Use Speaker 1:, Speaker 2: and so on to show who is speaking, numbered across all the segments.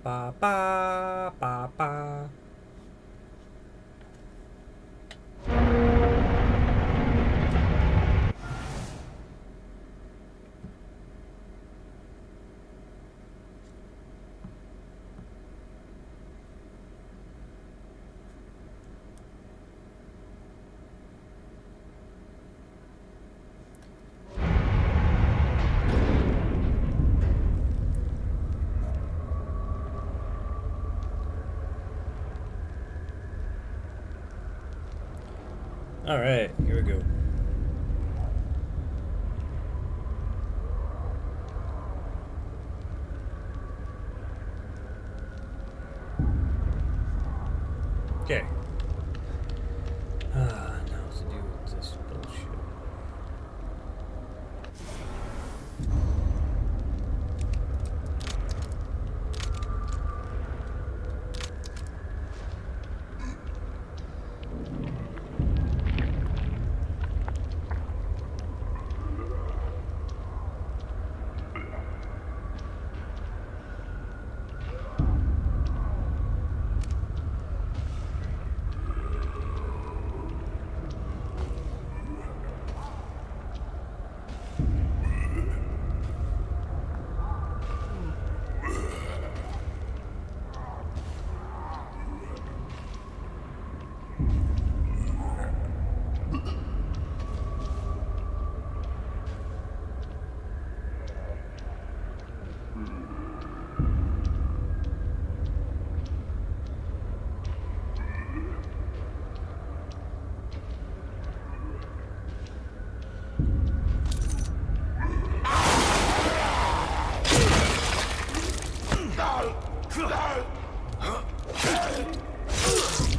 Speaker 1: ba ba ba ba. All right, here we go. Okay. Now to do with this bullshit.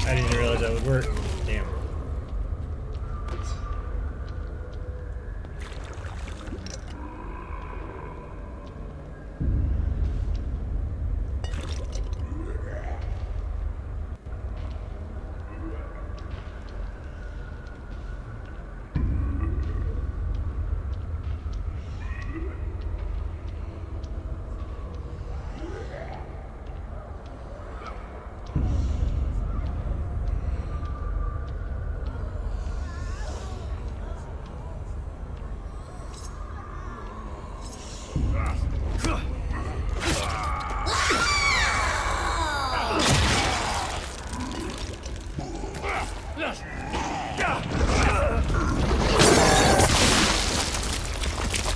Speaker 1: I didn't realize that would work. Damn.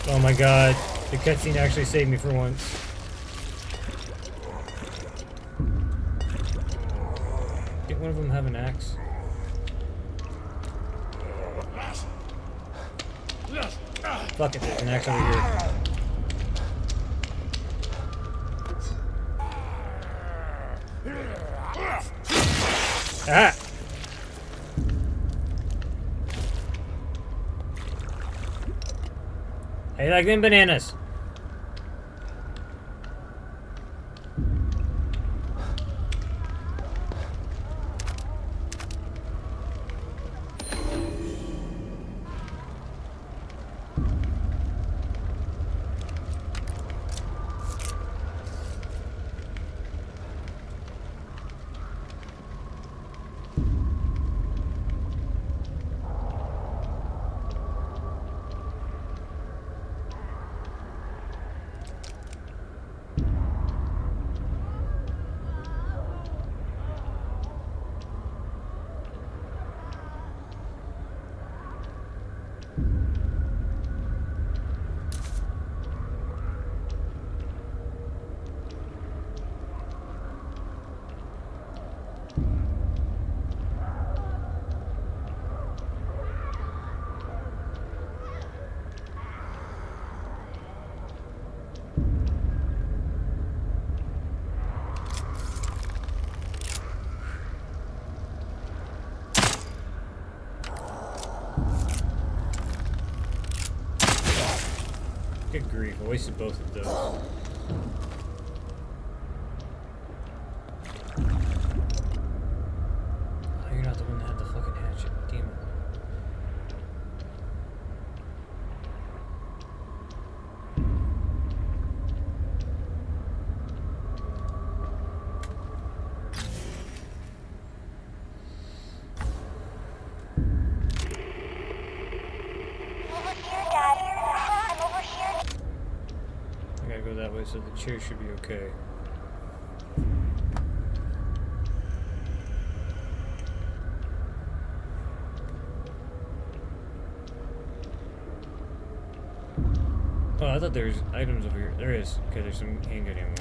Speaker 1: Oh my god, the cutscene actually saved me for once. Did one of them have an axe? Fuck it, there's an axe over here. Ah! How you like them bananas? Good grief, I wasted both of those. Oh, you're not the one that had the fucking hatchet. Damn it. so the chair should be okay. Oh, I thought there was items over here. There is. Okay, there's some handgun ammo.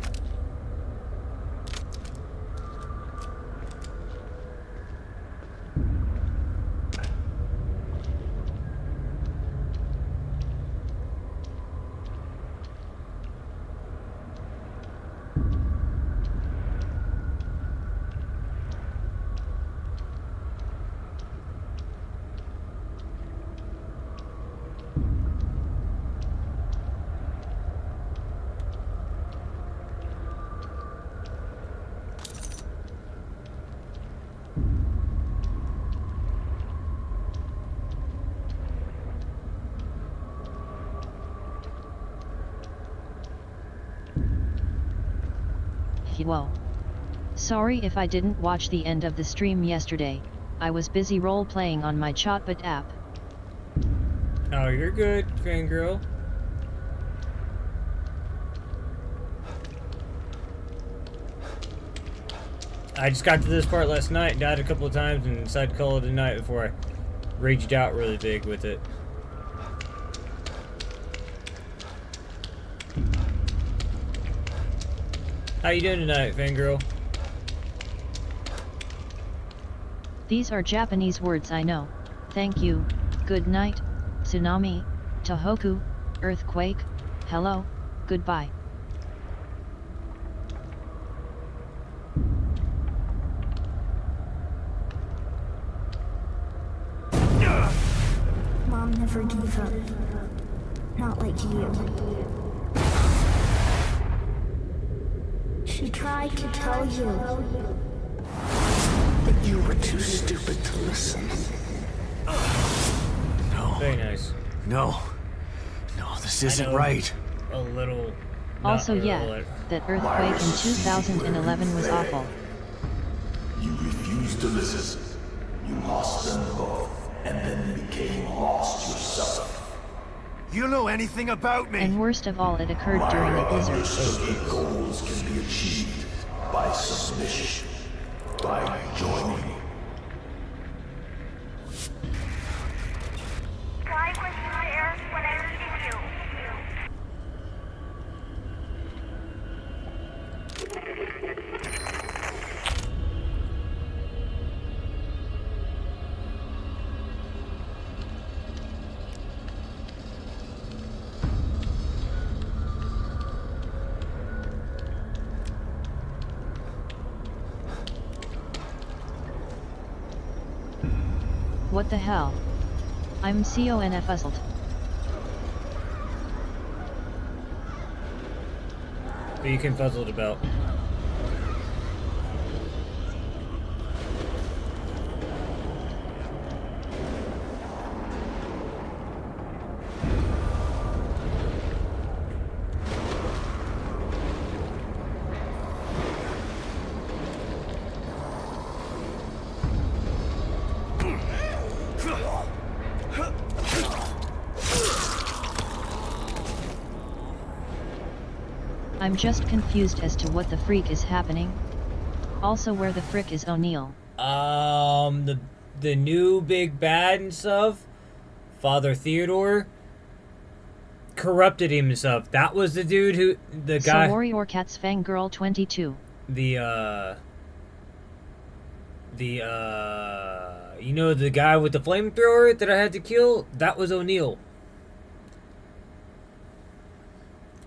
Speaker 2: Whoa. Sorry if I didn't watch the end of the stream yesterday, I was busy role-playing on my Chatbot app.
Speaker 1: Oh, you're good, fangirl. I just got to this part last night, died a couple of times, and decided to call it a night before I raged out really big with it. How you doing tonight, fangirl?
Speaker 2: These are Japanese words I know. Thank you, good night, tsunami, tohoku, earthquake, hello, goodbye.
Speaker 3: Mom never gave up. Not like you. She tried to tell you
Speaker 4: that you were too stupid to listen. No.
Speaker 1: Very nice.
Speaker 4: No. No, this isn't right.
Speaker 1: A little.
Speaker 2: Also, yeah, that earthquake in 2011 was awful.
Speaker 5: You refused to listen. You lost them both, and then became lost yourself.
Speaker 4: You know anything about me?
Speaker 2: And worst of all, it occurred during a blizzard.
Speaker 5: Understood goals can be achieved by submission, by joining.
Speaker 6: Why was you there when I needed you?
Speaker 2: What the hell? I'm confuzzled.
Speaker 1: What are you confuzzled about?
Speaker 2: I'm just confused as to what the freak is happening. Also, where the frick is O'Neill?
Speaker 1: The new big bad and stuff, Father Theodore, corrupted himself. That was the dude who, the guy.
Speaker 2: So Warrior Cat's Fangirl 22.
Speaker 1: You know, the guy with the flamethrower that I had to kill? That was O'Neill.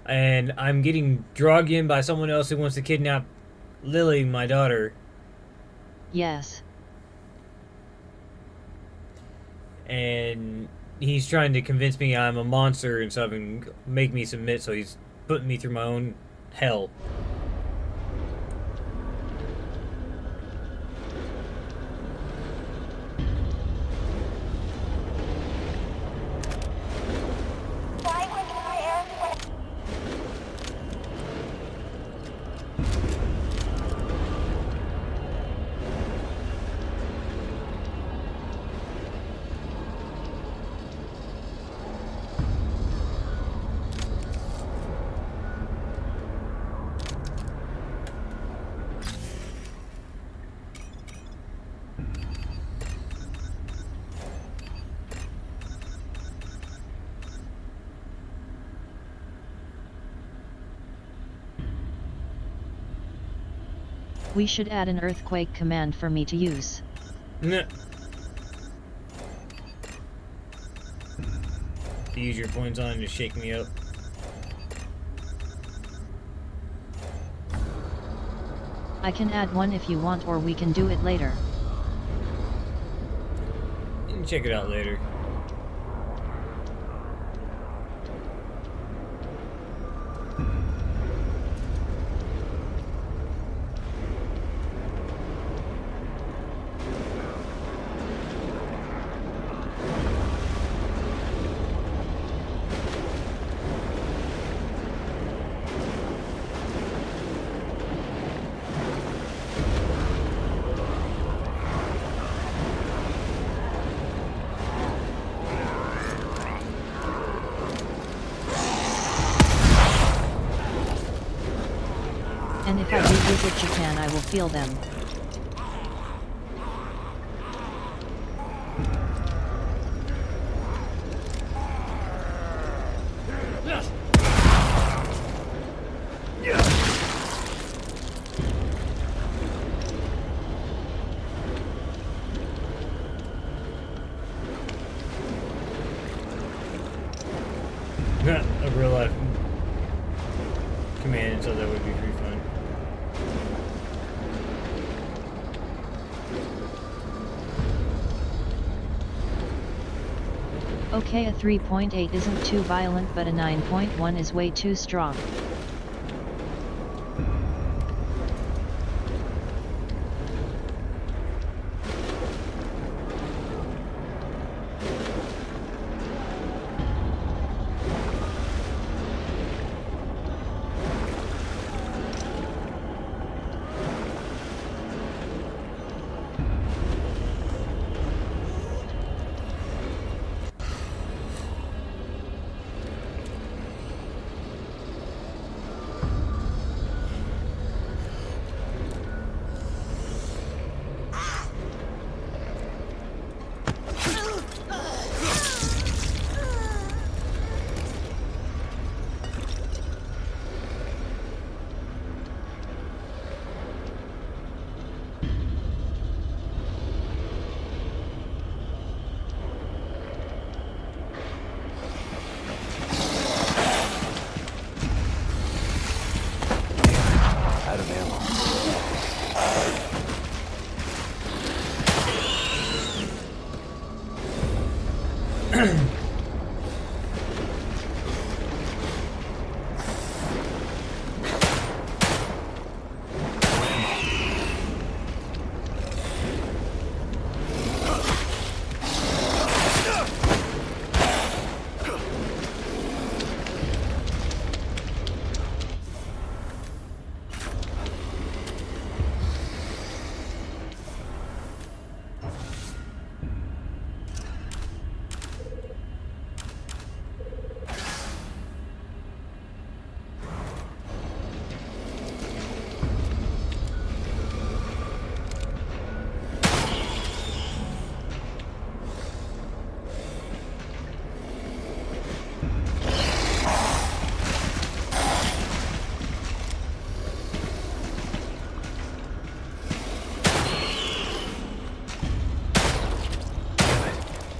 Speaker 1: And I'm getting dragged in by someone else who wants to kidnap Lily, my daughter.
Speaker 2: Yes.
Speaker 1: And he's trying to convince me I'm a monster and stuff and make me submit, so he's putting me through my own hell.
Speaker 6: Why was you there when
Speaker 2: We should add an earthquake command for me to use.
Speaker 1: Nah. To use your points on to shake me up.
Speaker 2: I can add one if you want, or we can do it later.
Speaker 1: You can check it out later.
Speaker 2: And if I revisit Japan, I will feel them.
Speaker 1: A real life command, so that would be pretty fun.
Speaker 2: Okay, a 3.8 isn't too violent, but a 9.1 is way too strong.
Speaker 4: Out of ammo.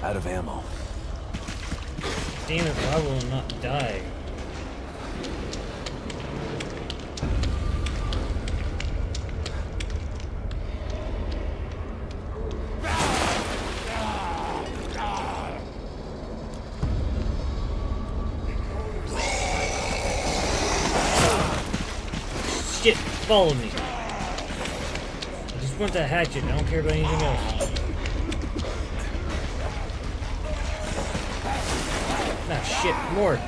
Speaker 4: Out of ammo.
Speaker 1: Damn it, why will it not die? Shit, follow me. I just want that hatchet, I don't care about anything else. Ah, shit, more.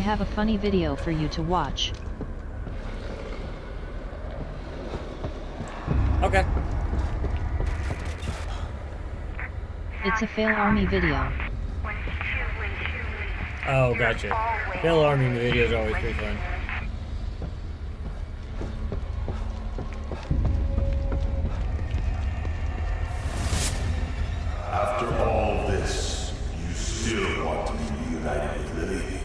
Speaker 2: have a funny video for you to watch.
Speaker 1: Okay.
Speaker 2: It's a fail army video.
Speaker 6: When it's too late.
Speaker 1: Oh, gotcha. Fail Army videos are always pretty fun.
Speaker 5: After all this, you still want to be reunited with Lily?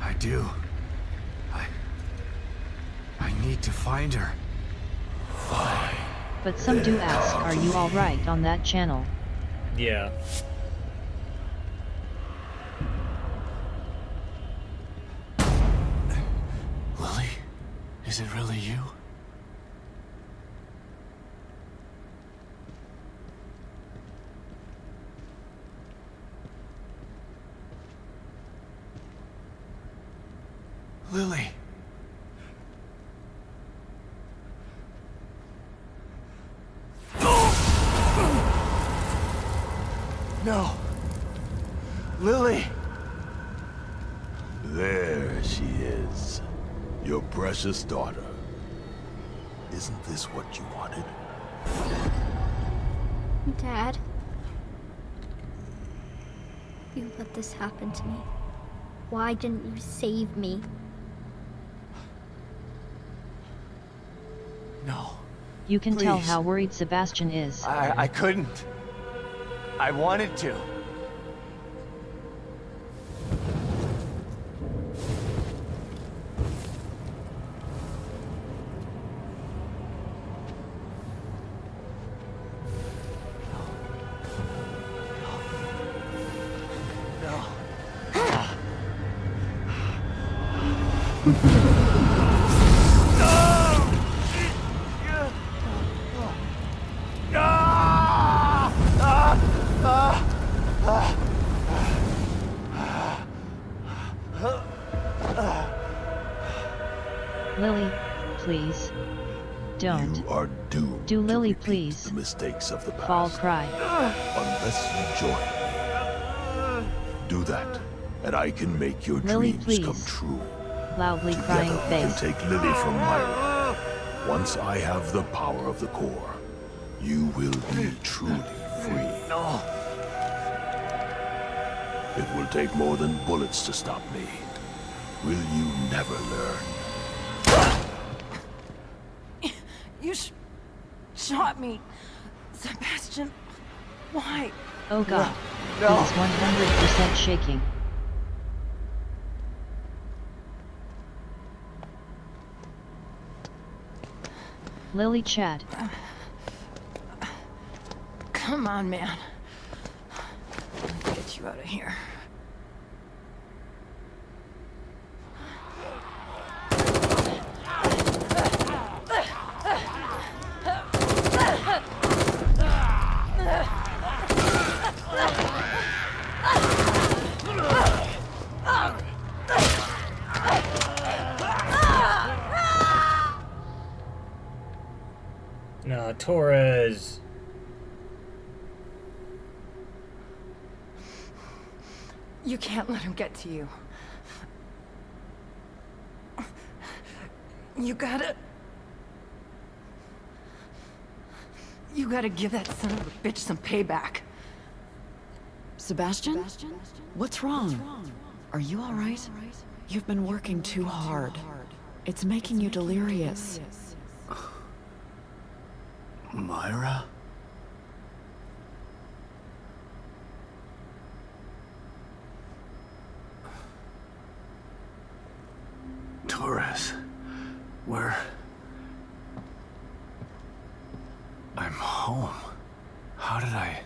Speaker 4: I do. I need to find her.
Speaker 5: Fine.
Speaker 2: But some do ask, are you alright on that channel?
Speaker 1: Yeah.
Speaker 4: Lily? Is it really you? Lily. No. Lily.
Speaker 5: There she is. Your precious daughter. Isn't this what you wanted?
Speaker 3: Dad, you let this happen to me. Why didn't you save me?
Speaker 4: No.
Speaker 2: You can tell
Speaker 4: Please.
Speaker 2: how worried Sebastian is.
Speaker 4: I couldn't. I wanted to.
Speaker 2: Lily, please. Don't.
Speaker 5: You are doomed
Speaker 2: Do
Speaker 5: to
Speaker 2: Lily,
Speaker 5: repeat
Speaker 2: please.
Speaker 5: the mistakes of the past.
Speaker 2: Fall cry.
Speaker 5: Unless you join me. Do that, and I can make your
Speaker 2: Lily,
Speaker 5: dreams
Speaker 2: please.
Speaker 5: come true.
Speaker 2: Loudly
Speaker 5: Together
Speaker 2: crying
Speaker 5: we can
Speaker 2: face.
Speaker 5: take Lily from Myra. Once I have the power of the core, you will be truly free.
Speaker 4: No.
Speaker 5: It will take more than bullets to stop me. Will you never learn?
Speaker 7: You shot me. Sebastian, why?
Speaker 2: Oh god.
Speaker 4: No.
Speaker 2: He is 100% shaking. Lily Chad.
Speaker 7: Come on, man. Let's get you out of here.
Speaker 1: No, Torres.
Speaker 7: You can't let him get to you. You gotta give that son of a bitch some payback.
Speaker 8: Sebastian? What's wrong? Are you all right? You've been working too hard. It's making you delirious.
Speaker 4: Myra? Torres, where? I'm home. How did I?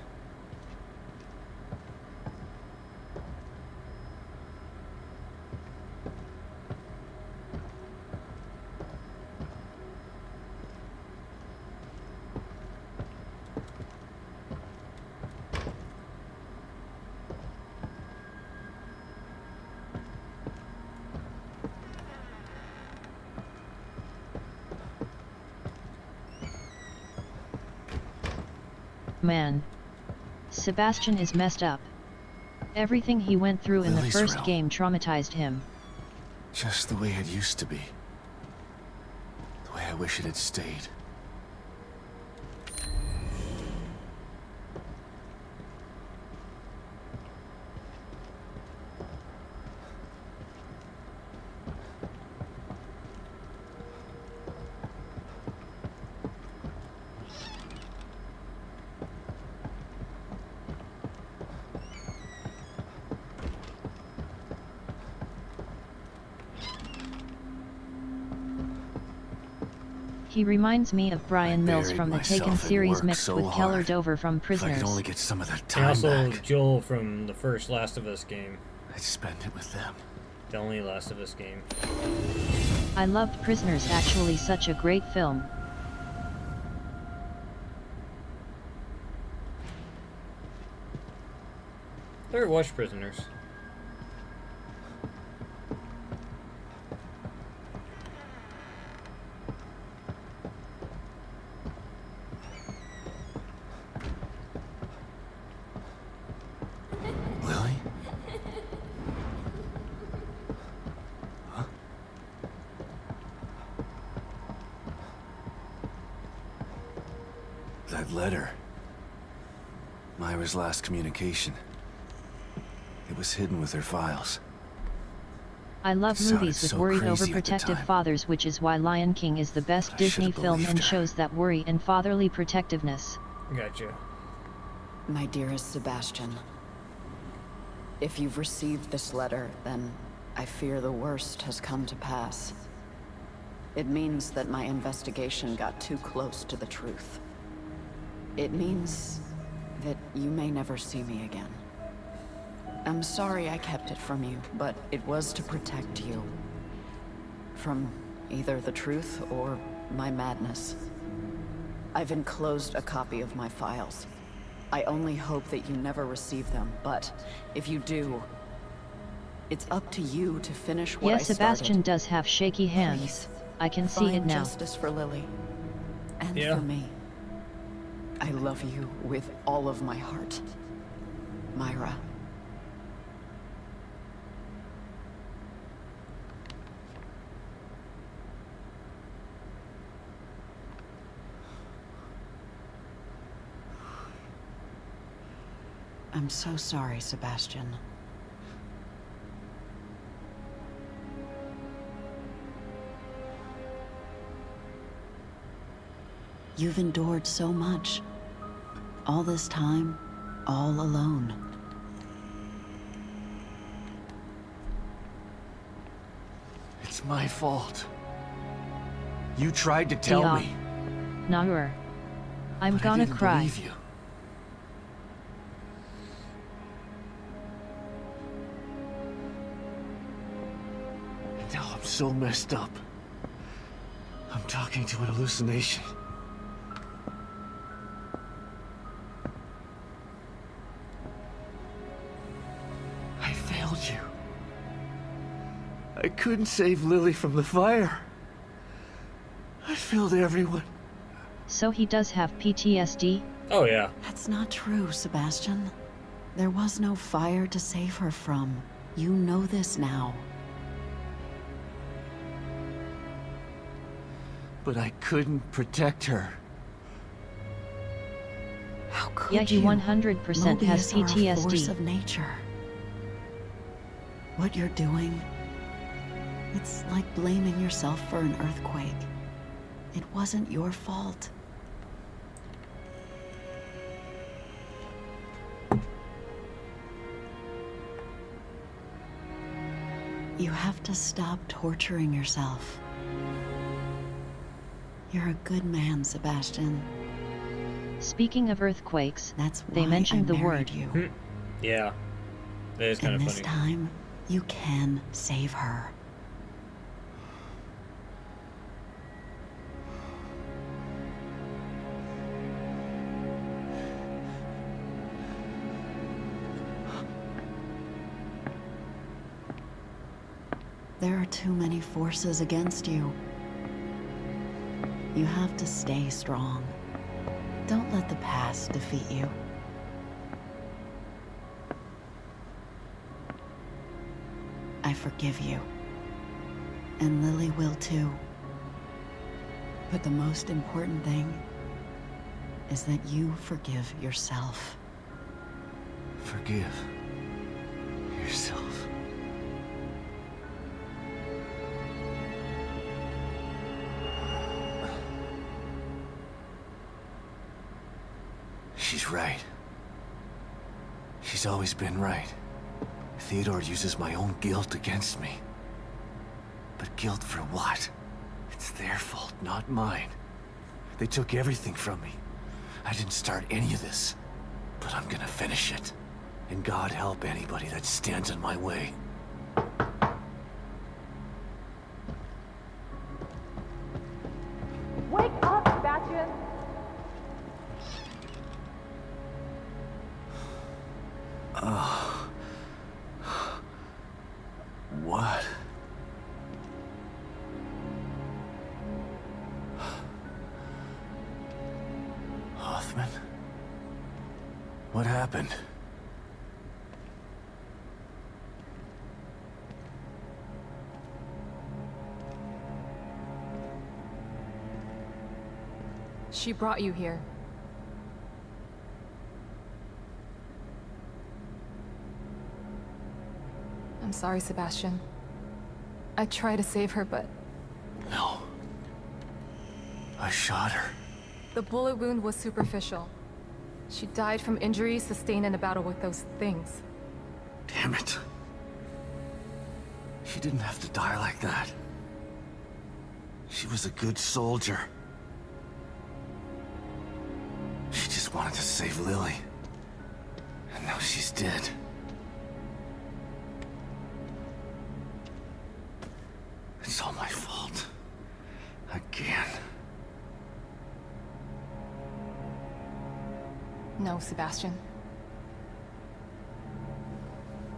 Speaker 2: Man. Sebastian is messed up. Everything he went through in the
Speaker 4: Lily's
Speaker 2: first
Speaker 4: realm.
Speaker 2: game traumatized him.
Speaker 4: Just the way it used to be. The way I wish it had stayed.
Speaker 2: He reminds me of Brian Mills
Speaker 4: buried
Speaker 2: from the
Speaker 4: myself
Speaker 2: Taken
Speaker 4: in
Speaker 2: series
Speaker 4: work
Speaker 2: mixed
Speaker 4: so
Speaker 2: with Keller
Speaker 4: hard.
Speaker 2: Dover from
Speaker 4: If I
Speaker 2: Prisoners.
Speaker 4: could only get some of that
Speaker 1: And
Speaker 4: time
Speaker 1: also
Speaker 4: back,
Speaker 1: Joel from the first Last of Us game.
Speaker 4: I'd spend it with them.
Speaker 1: The only Last of Us game.
Speaker 2: I loved Prisoners, actually such a great film.
Speaker 1: Never watched Prisoners.
Speaker 4: Lily? Huh? That letter. Myra's last communication. It was hidden with her files.
Speaker 2: I love
Speaker 4: Sounded
Speaker 2: movies with
Speaker 4: so
Speaker 2: worried
Speaker 4: crazy at the
Speaker 2: overprotective
Speaker 4: time.
Speaker 2: fathers, which is why Lion King is the best
Speaker 4: I
Speaker 2: Disney
Speaker 4: should've
Speaker 2: film and
Speaker 4: believed her.
Speaker 2: shows that worry and fatherly protectiveness.
Speaker 1: Gotcha.
Speaker 8: My dearest Sebastian, if you've received this letter, then I fear the worst has come to pass. It means that my investigation got too close to the truth. It means that you may never see me again. I'm sorry I kept it from you, but it was to protect you. From either the truth or my madness. I've enclosed a copy of my files. I only hope that you never receive them, but if you do, it's up to you to finish what I
Speaker 2: Yes, Sebastian
Speaker 8: started.
Speaker 2: does have shaky hands.
Speaker 8: Please,
Speaker 2: I can see it
Speaker 8: find
Speaker 2: now.
Speaker 8: justice for Lily. And
Speaker 1: Yeah.
Speaker 8: for me. I love you with all of my heart. Myra. I'm so sorry, Sebastian. You've endured so much. All this time, all alone.
Speaker 4: It's my fault. You tried to tell
Speaker 2: Yeah.
Speaker 4: me.
Speaker 2: Naur. I'm
Speaker 4: but I
Speaker 2: gonna
Speaker 4: didn't
Speaker 2: cry.
Speaker 4: believe you. And now I'm so messed up. I'm talking to an hallucination. I failed you. I couldn't save Lily from the fire. I failed everyone.
Speaker 2: So he does have PTSD?
Speaker 1: Oh yeah.
Speaker 8: That's not true, Sebastian. There was no fire to save her from. You know this now.
Speaker 4: But I couldn't protect her.
Speaker 8: How could
Speaker 2: Yeah, he
Speaker 8: you?
Speaker 2: 100% has
Speaker 8: Mobius are a force
Speaker 2: PTSD.
Speaker 8: of nature. What you're doing, it's like blaming yourself for an earthquake. It wasn't your fault. You have to stop torturing yourself. You're a good man, Sebastian.
Speaker 2: Speaking of earthquakes,
Speaker 8: That's why
Speaker 2: they mentioned
Speaker 8: I
Speaker 2: the
Speaker 8: married
Speaker 2: word.
Speaker 8: you.
Speaker 1: Yeah. That is kind
Speaker 8: And
Speaker 1: of
Speaker 8: this
Speaker 1: funny.
Speaker 8: time, you can save her. There are too many forces against you. You have to stay strong. Don't let the past defeat you. I forgive you. And Lily will too. But the most important thing is that you forgive yourself.
Speaker 4: Forgive yourself. She's right. She's always been right. Theodore uses my own guilt against me. But guilt for what? It's their fault, not mine. They took everything from me. I didn't start any of this. But I'm gonna finish it. And God help anybody that stands in my way.
Speaker 7: Wake up, Sebastian!
Speaker 4: What? Hoffman? What happened?
Speaker 7: She brought you here. I'm sorry, Sebastian. I tried to save her, but
Speaker 4: No. I shot her.
Speaker 7: the bullet wound was superficial. She died from injuries sustained in a battle with those things.
Speaker 4: Damn it. She didn't have to die like that. She was a good soldier. She just wanted to save Lily. And now she's dead. It's all my fault. Again.
Speaker 7: No, Sebastian.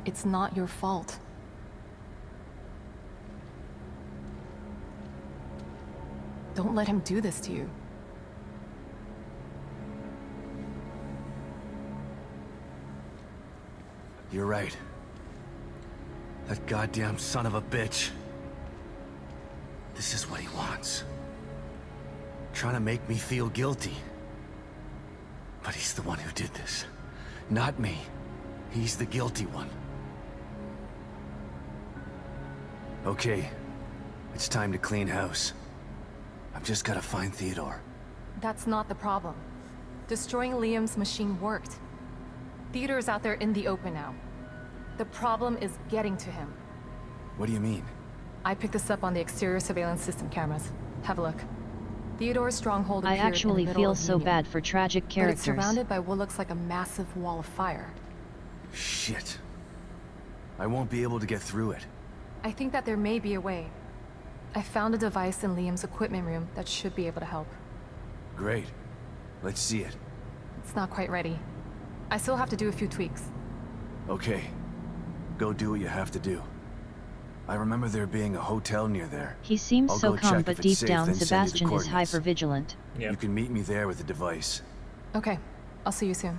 Speaker 7: It's not your fault. Don't let him do this to you.
Speaker 4: You're right. That goddamn son of a bitch. This is what he wants. Trying to make me feel guilty. But he's the one who did this. Not me. He's the guilty one. Okay. It's time to clean house. I've just gotta find Theodore.
Speaker 7: That's not the problem. Destroying Liam's machine worked. Theodore's out there in the open now. The problem is getting to him.
Speaker 4: What do you mean?
Speaker 7: I picked this up on the exterior surveillance system cameras. Have a look. Theodore's stronghold
Speaker 2: I
Speaker 7: appeared
Speaker 2: actually
Speaker 7: in the middle
Speaker 2: feel
Speaker 7: of
Speaker 2: so
Speaker 7: Union,
Speaker 2: bad for tragic
Speaker 7: but it's
Speaker 2: characters.
Speaker 7: surrounded by what looks like a massive wall of fire.
Speaker 4: Shit. I won't be able to get through it.
Speaker 7: I think that there may be a way. I found a device in Liam's equipment room that should be able to help.
Speaker 4: Great. Let's see it.
Speaker 7: It's not quite ready. I still have to do a few tweaks.
Speaker 4: Okay. Go do what you have to do. I remember there being a hotel near there.
Speaker 2: He seems
Speaker 4: I'll
Speaker 2: so
Speaker 4: go
Speaker 2: calm,
Speaker 4: check
Speaker 2: but
Speaker 4: if
Speaker 2: deep
Speaker 4: it's safe,
Speaker 2: down
Speaker 4: then send you the
Speaker 2: Sebastian is
Speaker 4: coordinates.
Speaker 2: hypervigilant.
Speaker 1: Yep.
Speaker 4: You can meet me there with the device.
Speaker 7: Okay, I'll see you soon.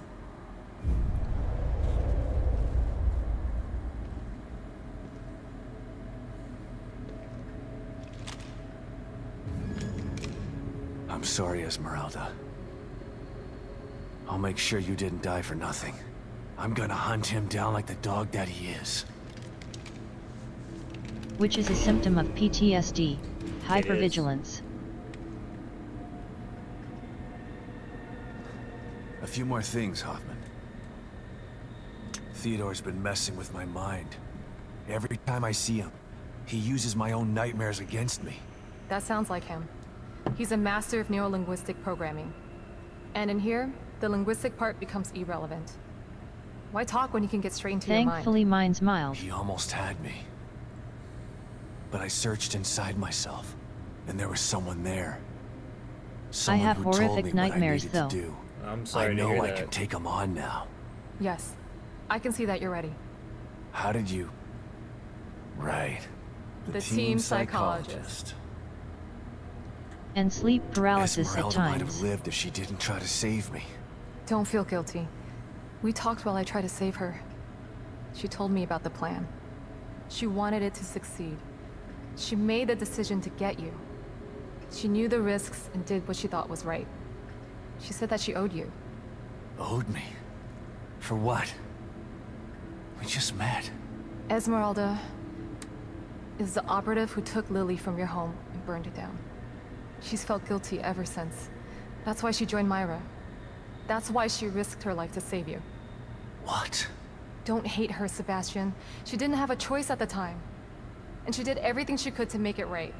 Speaker 4: I'm sorry, Esmeralda. I'll make sure you didn't die for nothing. I'm gonna hunt him down like the dog that he is.
Speaker 2: Which is a symptom of PTSD, hypervigilance.
Speaker 4: A few more things, Hoffman. Theodore's been messing with my mind. Every time I see him, he uses my own nightmares against me.
Speaker 7: That sounds like him. He's a master of neurolinguistic programming. And in here, the linguistic part becomes irrelevant. Why talk when you can get straight into your mind?
Speaker 2: Thankfully mine's mild.
Speaker 4: He almost had me. But I searched inside myself, and there was someone there. Someone
Speaker 2: have
Speaker 4: who told
Speaker 2: horrific
Speaker 4: me what I
Speaker 2: nightmares,
Speaker 4: needed
Speaker 2: though.
Speaker 4: to do.
Speaker 1: I'm
Speaker 4: I
Speaker 1: sorry to
Speaker 4: know
Speaker 1: hear
Speaker 4: I
Speaker 1: that.
Speaker 4: can take him on now.
Speaker 7: Yes. I can see that you're ready.
Speaker 4: How did you... Right.
Speaker 7: The team psychologist.
Speaker 2: And sleep paralysis at
Speaker 4: Esmeralda might have
Speaker 2: times.
Speaker 4: lived if she didn't try to save me.
Speaker 7: Don't feel guilty. We talked while I tried to save her. She told me about the plan. She wanted it to succeed. She made the decision to get you. She knew the risks and did what she thought was right. She said that she owed you.
Speaker 4: Owed me? For what? We just met.
Speaker 7: Esmeralda is the operative who took Lily from your home and burned it down. She's felt guilty ever since. That's why she joined Myra. That's why she risked her life to save you.
Speaker 4: What?
Speaker 7: Don't hate her, Sebastian. She didn't have a choice at the time. And she did everything she could to make it right.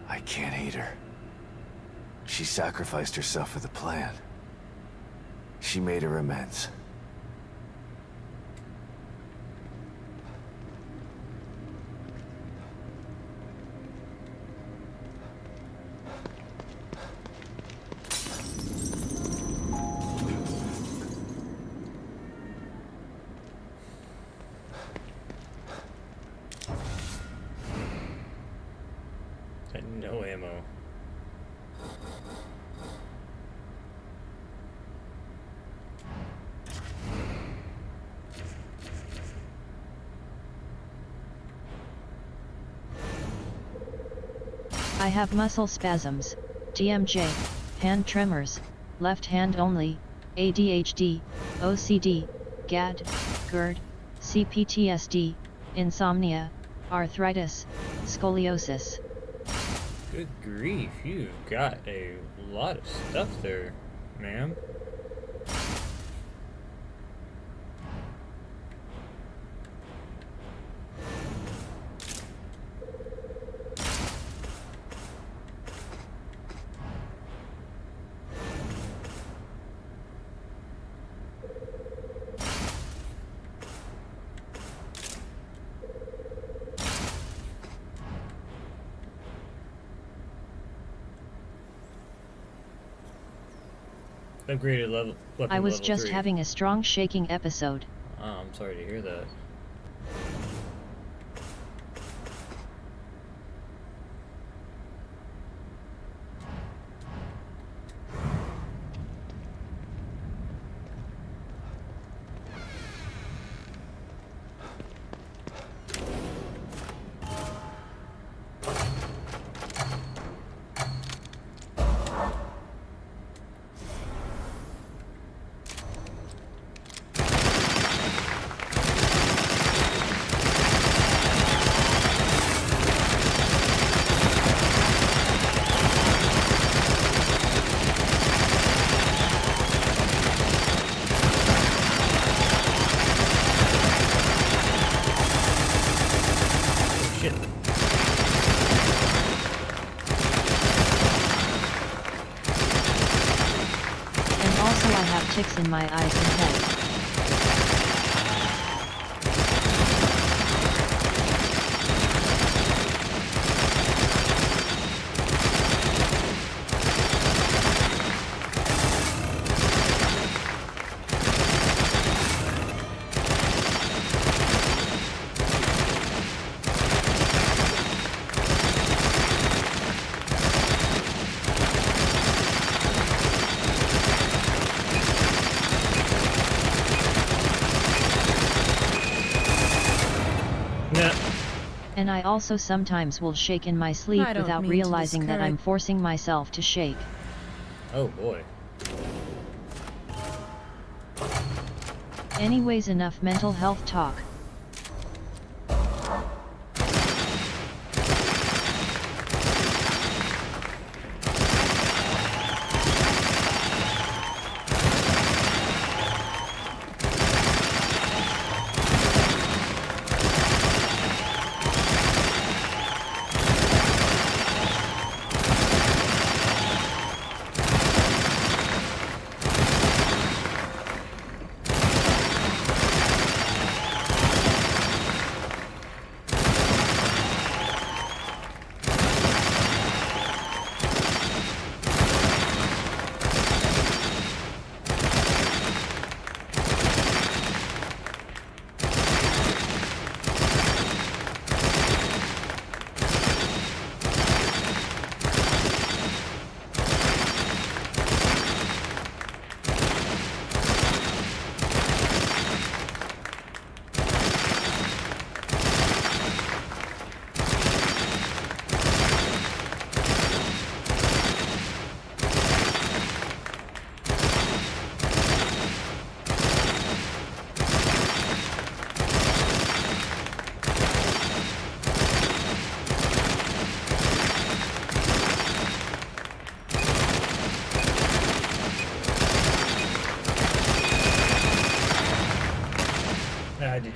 Speaker 4: I can't hate her. She sacrificed herself for the plan. She made her amends.
Speaker 1: Got no ammo.
Speaker 2: I have muscle spasms, DMJ, hand tremors, left hand only, ADHD, OCD, GAD, GERD, CPTSD, insomnia, arthritis, scoliosis.
Speaker 1: Good grief, you've got a lot of stuff there, ma'am. Upgraded level. Weapon
Speaker 2: I was
Speaker 1: level
Speaker 2: just
Speaker 1: 3.
Speaker 2: having a strong shaking episode.
Speaker 1: Oh, I'm sorry to hear that. Shit.
Speaker 2: And also I have ticks in my eyes and head.
Speaker 1: Nah.
Speaker 2: And I also sometimes will shake in my sleep
Speaker 9: I don't
Speaker 2: without
Speaker 9: mean to
Speaker 2: realizing that I'm
Speaker 9: discourage-
Speaker 2: forcing myself to shake.
Speaker 1: Oh boy.
Speaker 2: Anyways, enough mental health talk.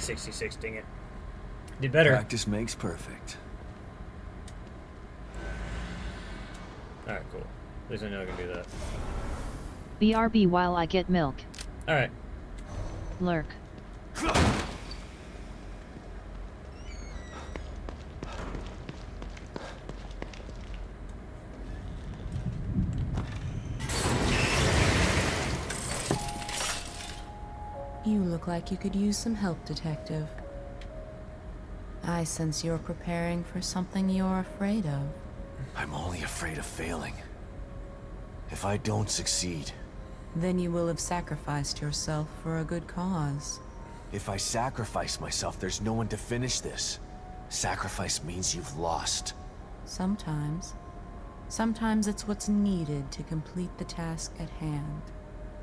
Speaker 1: 66, dang it. Did better.
Speaker 4: Practice makes perfect.
Speaker 1: Alright, cool. At least I know I can do that.
Speaker 2: BRB while I get milk.
Speaker 1: Alright.
Speaker 2: Lurk.
Speaker 9: You look like you could use some help, Detective. I sense you're preparing for something you're afraid of.
Speaker 4: I'm only afraid of failing. If I don't succeed,
Speaker 9: Then you will have sacrificed yourself for a good cause.
Speaker 4: if I sacrifice myself, there's no one to finish this. Sacrifice means you've lost.
Speaker 9: Sometimes. Sometimes it's what's needed to complete the task at hand.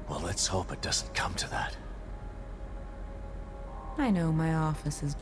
Speaker 4: Well, let's hope it doesn't come to that.
Speaker 9: I know my office is...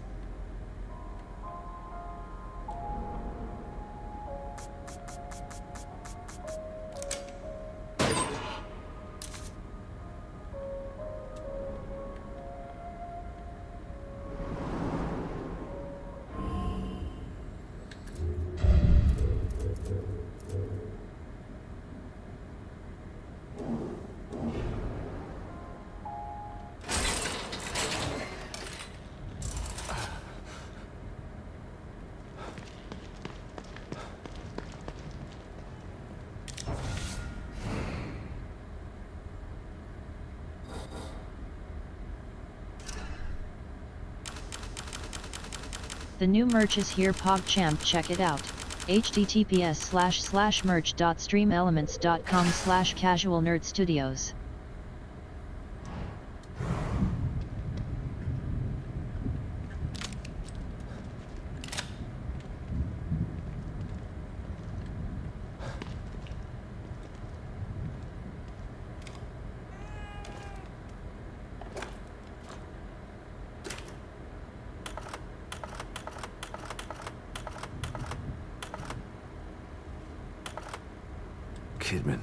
Speaker 2: The new merch is here, PogChamp, check it out. https://merch.streamelements.com/casualnerdstudios.
Speaker 4: Kidman,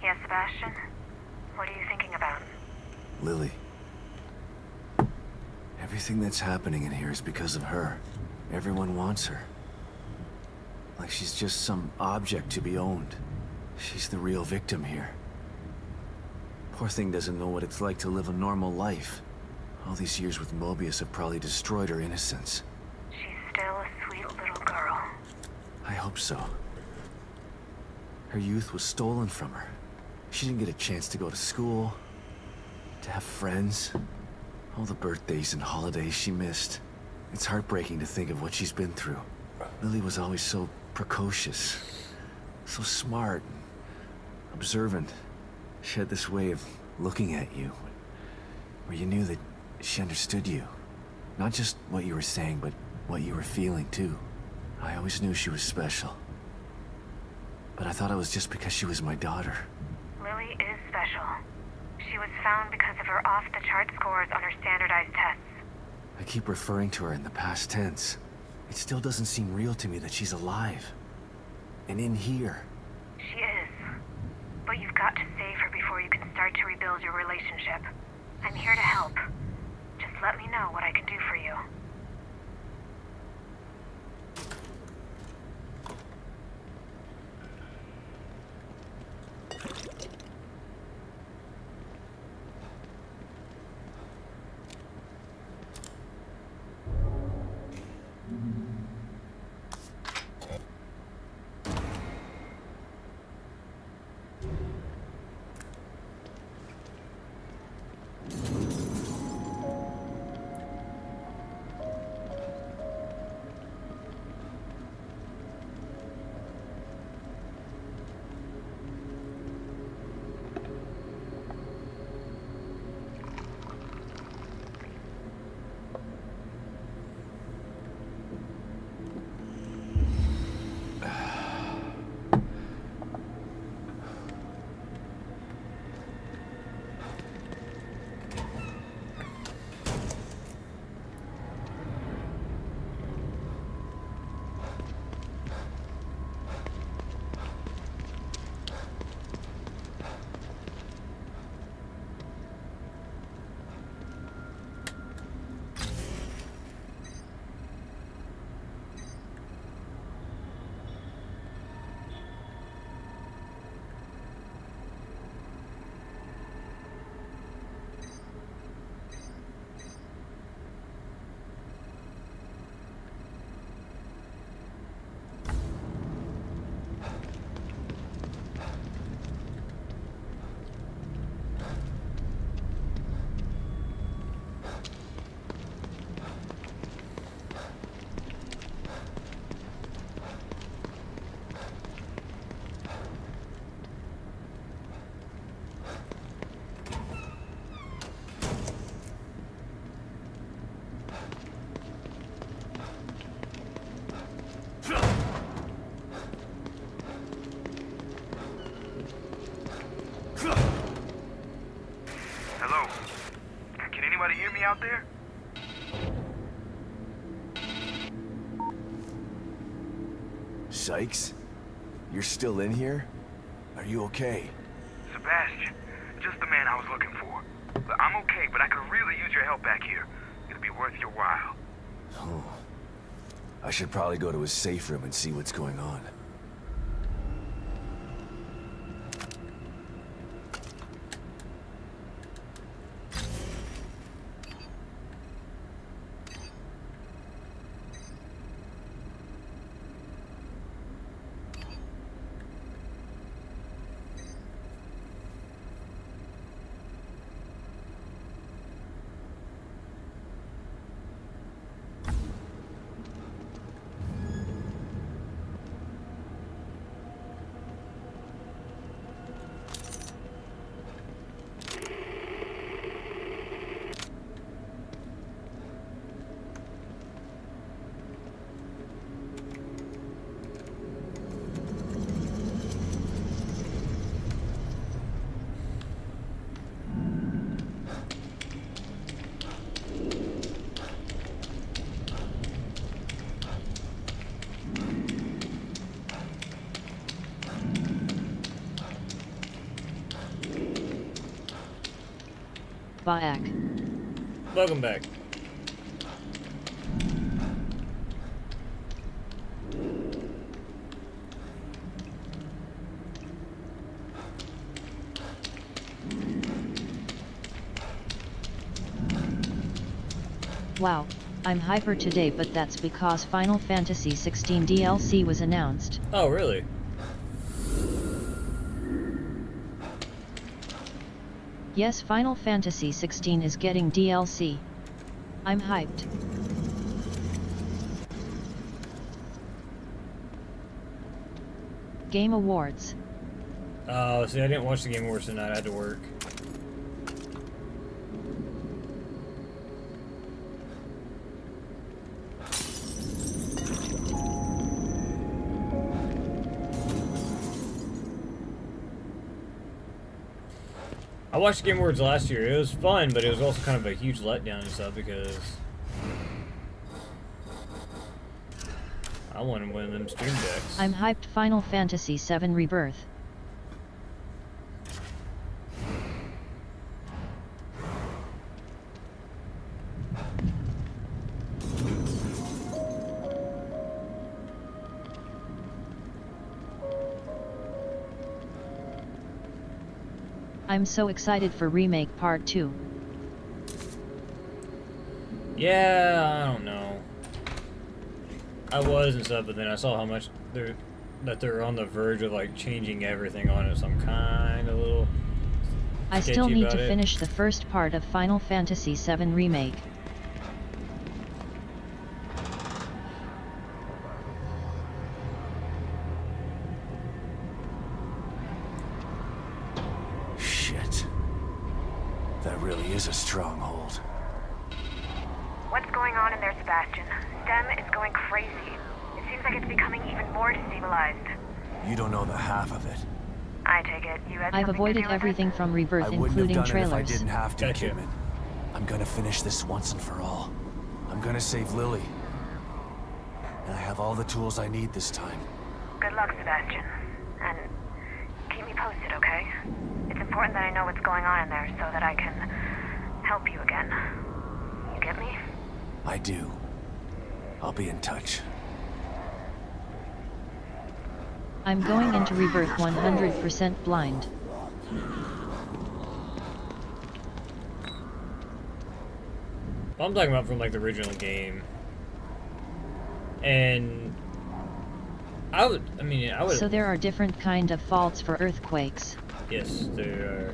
Speaker 6: Yes, Sebastian? What are you thinking about?
Speaker 4: Lily. Everything that's happening in here is because of her. Everyone wants her. Like she's just some object to be owned. She's the real victim here. Poor thing doesn't know what it's like to live a normal life. All these years with Mobius have probably destroyed her innocence.
Speaker 6: She's still a sweet little girl.
Speaker 4: I hope so. Her youth was stolen from her. She didn't get a chance to go to school, to have friends. All the birthdays and holidays she missed. It's heartbreaking to think of what she's been through. Lily was always so precocious, so smart, and observant. She had this way of looking at you, where you knew that she understood you. Not just what you were saying, but what you were feeling too. I always knew she was special. But I thought it was just because she was my daughter.
Speaker 6: Lily is special. She was found because of her off-the-chart scores on her standardized tests.
Speaker 4: I keep referring to her in the past tense. It still doesn't seem real to me that she's alive. And in here.
Speaker 6: She is. But you've got to save her before you can start to rebuild your relationship. I'm here to help. Just let me know what I can do for you.
Speaker 4: Sykes? You're still in here? Are you okay?
Speaker 10: Sebastian, just the man I was looking for. I'm okay, but I could really use your help back here. It'll be worth your while.
Speaker 4: Oh. I should probably go to his safe room and see what's going on.
Speaker 2: Back.
Speaker 1: Welcome back.
Speaker 2: Wow, I'm hyper today, but that's because Final Fantasy XVI DLC was announced.
Speaker 1: Oh, really?
Speaker 2: Yes, Final Fantasy XVI is getting DLC. I'm hyped. Game Awards.
Speaker 1: Oh, see, I didn't watch the Game Awards tonight. I had to work. I watched the Game Awards last year. It was fun, but it was also kind of a huge letdown and stuff because I wanted one of them Stream Decks.
Speaker 2: I'm hyped. Final Fantasy VII Rebirth. I'm so excited for Remake Part 2.
Speaker 1: Yeah, I don't know. I was and stuff, but then I saw how much they're on the verge of like changing everything on it, so I'm kind of a little
Speaker 2: I still
Speaker 1: sketchy
Speaker 2: need
Speaker 1: about
Speaker 2: to
Speaker 1: it.
Speaker 2: finish the first part of Final Fantasy VII Remake.
Speaker 4: Shit. That really is a stronghold.
Speaker 6: What's going on in there, Sebastian? STEM is going crazy. It seems like it's becoming even more destabilized.
Speaker 4: You don't know the half of it.
Speaker 6: I take it you had
Speaker 2: I've
Speaker 6: something to
Speaker 2: avoided
Speaker 6: do with
Speaker 2: everything
Speaker 6: it?
Speaker 2: from Rebirth,
Speaker 4: I wouldn't have
Speaker 2: including
Speaker 4: done it if I
Speaker 2: trailers.
Speaker 4: didn't have to,
Speaker 1: Gotcha.
Speaker 4: Kidman. I'm gonna finish this once and for all. I'm gonna save Lily. And I have all the tools I need this time.
Speaker 6: Good luck, Sebastian. And keep me posted, okay? It's important that I know what's going on in there so that I can help you again. You get me?
Speaker 4: I do. I'll be in touch.
Speaker 2: I'm going into Rebirth 100% blind.
Speaker 1: I'm talking about from like the original game. And I would
Speaker 2: So there are different kind of faults for earthquakes.
Speaker 1: yes, there are.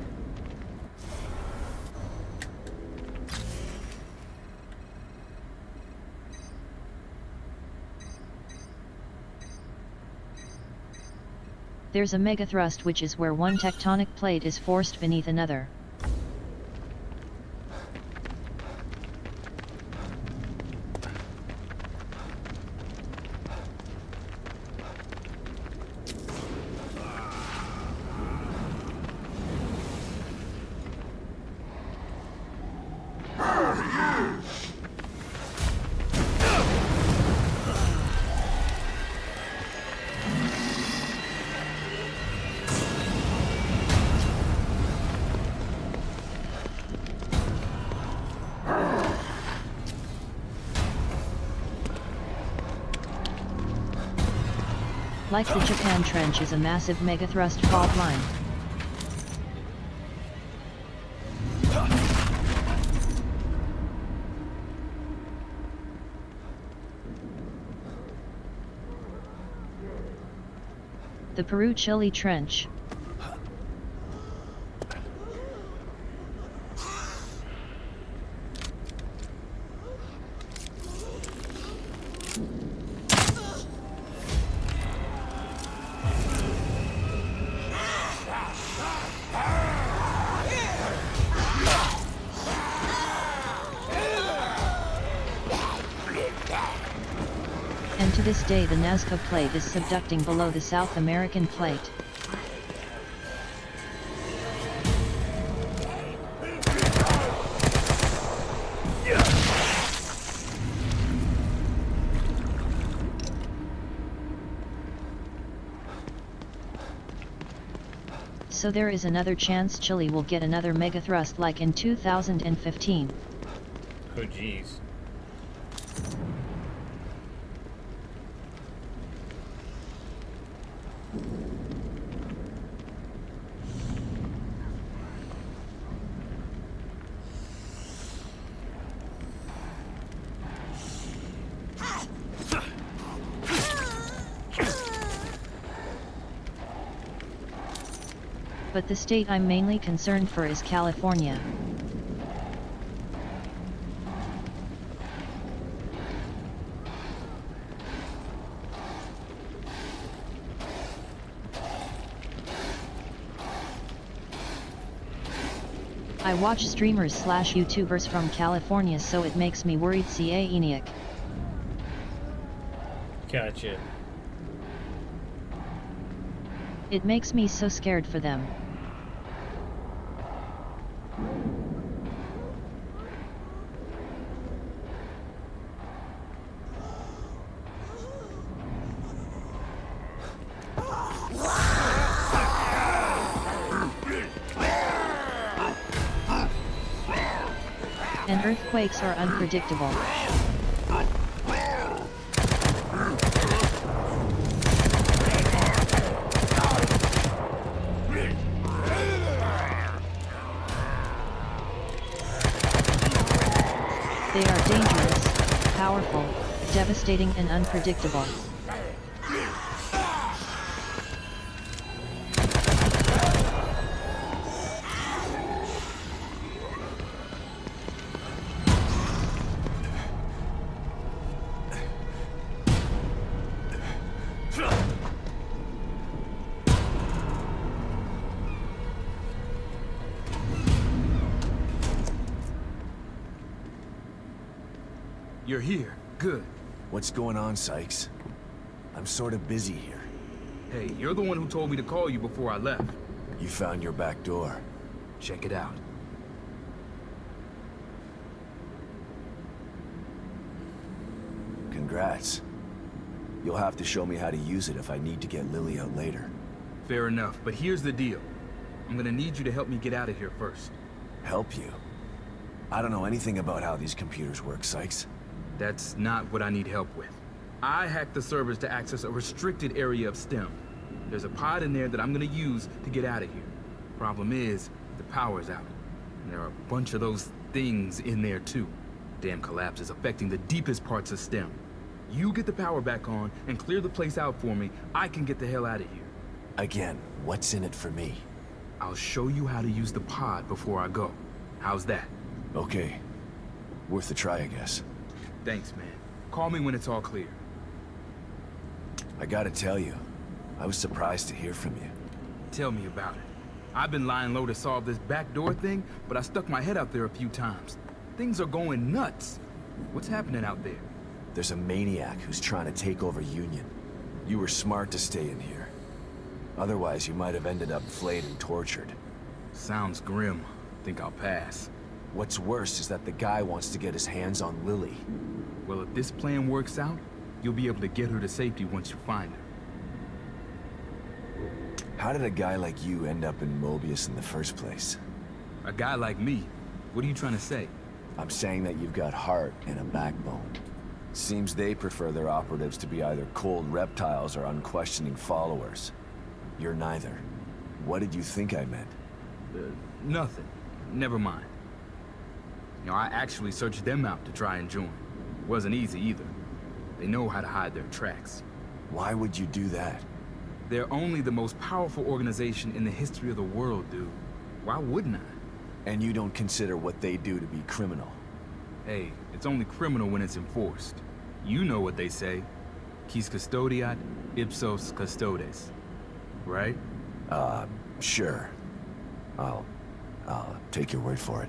Speaker 2: There's a megathrust, which is where one tectonic plate is forced beneath another. Like the Japan Trench is a massive megathrust fault line. The Peru-Chile Trench. And to this day the Nazca Plate is subducting below the South American Plate. So there is another chance Chile will get another megathrust like in 2015.
Speaker 1: Oh jeez.
Speaker 2: But the state I'm mainly concerned for is California. I watch streamers / YouTubers from California, so it makes me worried. CA ENIAC.
Speaker 1: Gotcha.
Speaker 2: It makes me so scared for them. And earthquakes are unpredictable. They are dangerous, powerful, devastating and unpredictable.
Speaker 10: You're here. Good.
Speaker 4: What's going on, Sykes? I'm sort of busy here.
Speaker 10: Hey, you're the one who told me to call you before I left.
Speaker 4: You found your back door.
Speaker 10: Check it out.
Speaker 4: Congrats. You'll have to show me how to use it if I need to get Lily out later.
Speaker 10: Fair enough, but here's the deal. I'm gonna need you to help me get out of here first.
Speaker 4: Help you? I don't know anything about how these computers work, Sykes.
Speaker 10: That's not what I need help with. I hacked the servers to access a restricted area of STEM. There's a pod in there that I'm gonna use to get out of here. Problem is, the power's out. And there are a bunch of those things in there too. Damn collapse is affecting the deepest parts of STEM. You get the power back on and clear the place out for me, I can get the hell out of here.
Speaker 4: Again, what's in it for me?
Speaker 10: I'll show you how to use the pod before I go. How's that?
Speaker 4: Okay. Worth a try, I guess.
Speaker 10: Thanks, man. Call me when it's all clear.
Speaker 4: I gotta tell you, I was surprised to hear from you.
Speaker 10: Tell me about it. I've been lying low to solve this backdoor thing, but I stuck my head out there a few times. Things are going nuts. What's happening out there?
Speaker 4: There's a maniac who's trying to take over Union. You were smart to stay in here. Otherwise, you might have ended up flayed and tortured.
Speaker 10: Sounds grim. Think I'll pass.
Speaker 4: What's worse is that the guy wants to get his hands on Lily.
Speaker 10: Well, if this plan works out, you'll be able to get her to safety once you find her.
Speaker 4: How did a guy like you end up in Mobius in the first place?
Speaker 10: A guy like me? What are you trying to say?
Speaker 4: I'm saying that you've got heart and a backbone. Seems they prefer their operatives to be either cold reptiles or unquestioning followers. You're neither. What did you think I meant?
Speaker 10: Nothing. Never mind. You know, I actually searched them out to try and join. Wasn't easy either. They know how to hide their tracks.
Speaker 4: Why would you do that?
Speaker 10: They're only the most powerful organization in the history of the world, dude. Why wouldn't I?
Speaker 4: And you don't consider what they do to be criminal?
Speaker 10: Hey, it's only criminal when it's enforced. You know what they say. Quis custodiat, ipsos custodes. Right?
Speaker 4: Sure. I'll take your word for it.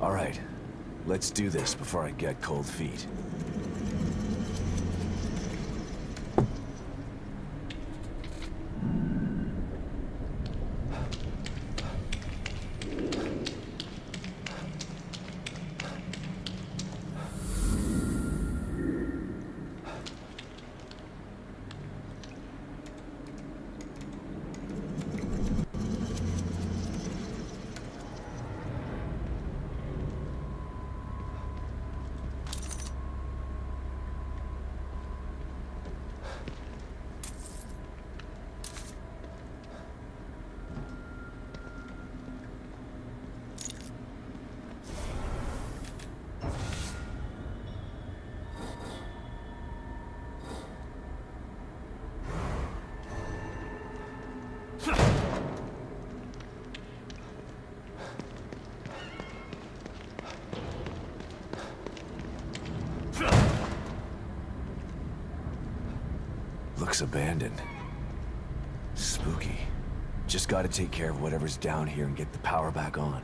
Speaker 4: All right, let's do this before I get cold feet. Looks abandoned. Spooky. Just gotta take care of whatever's down here and get the power back on.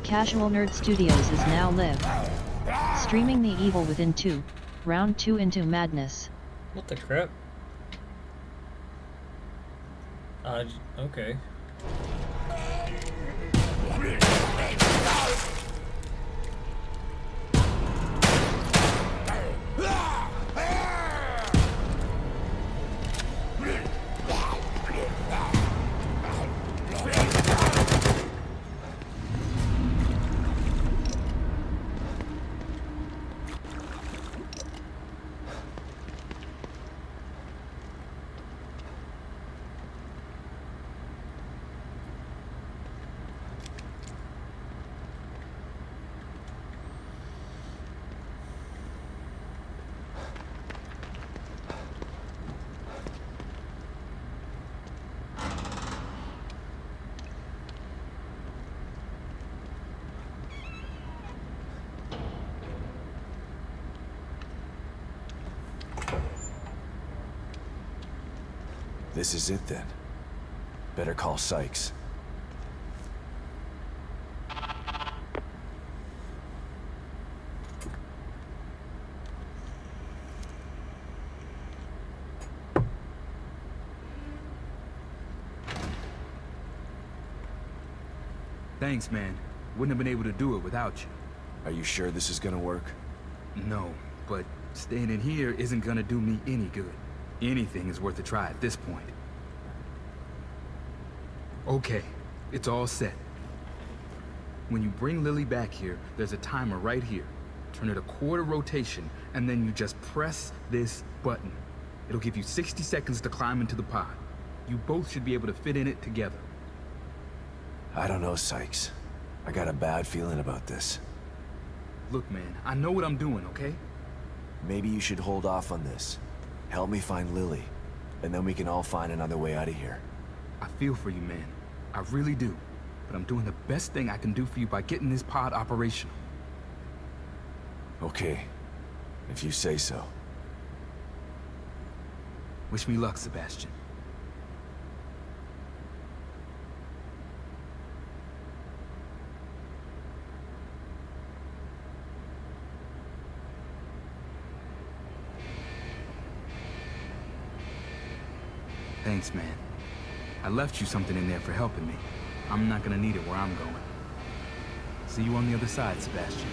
Speaker 2: Casual Nerd Studios is now live. Streaming The Evil Within 2, Round 2 Into Madness.
Speaker 1: What the crap? Okay.
Speaker 4: This is it then. Better call Sykes.
Speaker 10: Thanks, man. Wouldn't have been able to do it without you.
Speaker 4: Are you sure this is gonna work?
Speaker 10: No, but staying in here isn't gonna do me any good. Anything is worth a try at this point. Okay, it's all set. When you bring Lily back here, there's a timer right here. Turn it a quarter rotation, and then you just press this button. It'll give you 60 seconds to climb into the pod. You both should be able to fit in it together.
Speaker 4: I don't know, Sykes. I got a bad feeling about this.
Speaker 10: Look, man, I know what I'm doing, okay?
Speaker 4: Maybe you should hold off on this. Help me find Lily, and then we can all find another way out of here.
Speaker 10: I feel for you, man. I really do. But I'm doing the best thing I can do for you by getting this pod operational.
Speaker 4: Okay, if you say so.
Speaker 10: Wish me luck, Sebastian. Thanks, man. I left you something in there for helping me. I'm not gonna need it where I'm going. See you on the other side, Sebastian.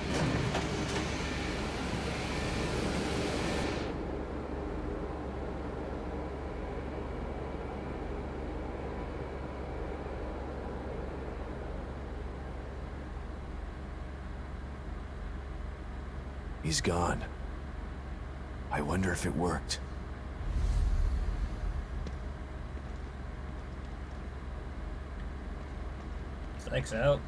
Speaker 4: He's gone. I wonder if it worked.
Speaker 1: Sykes out.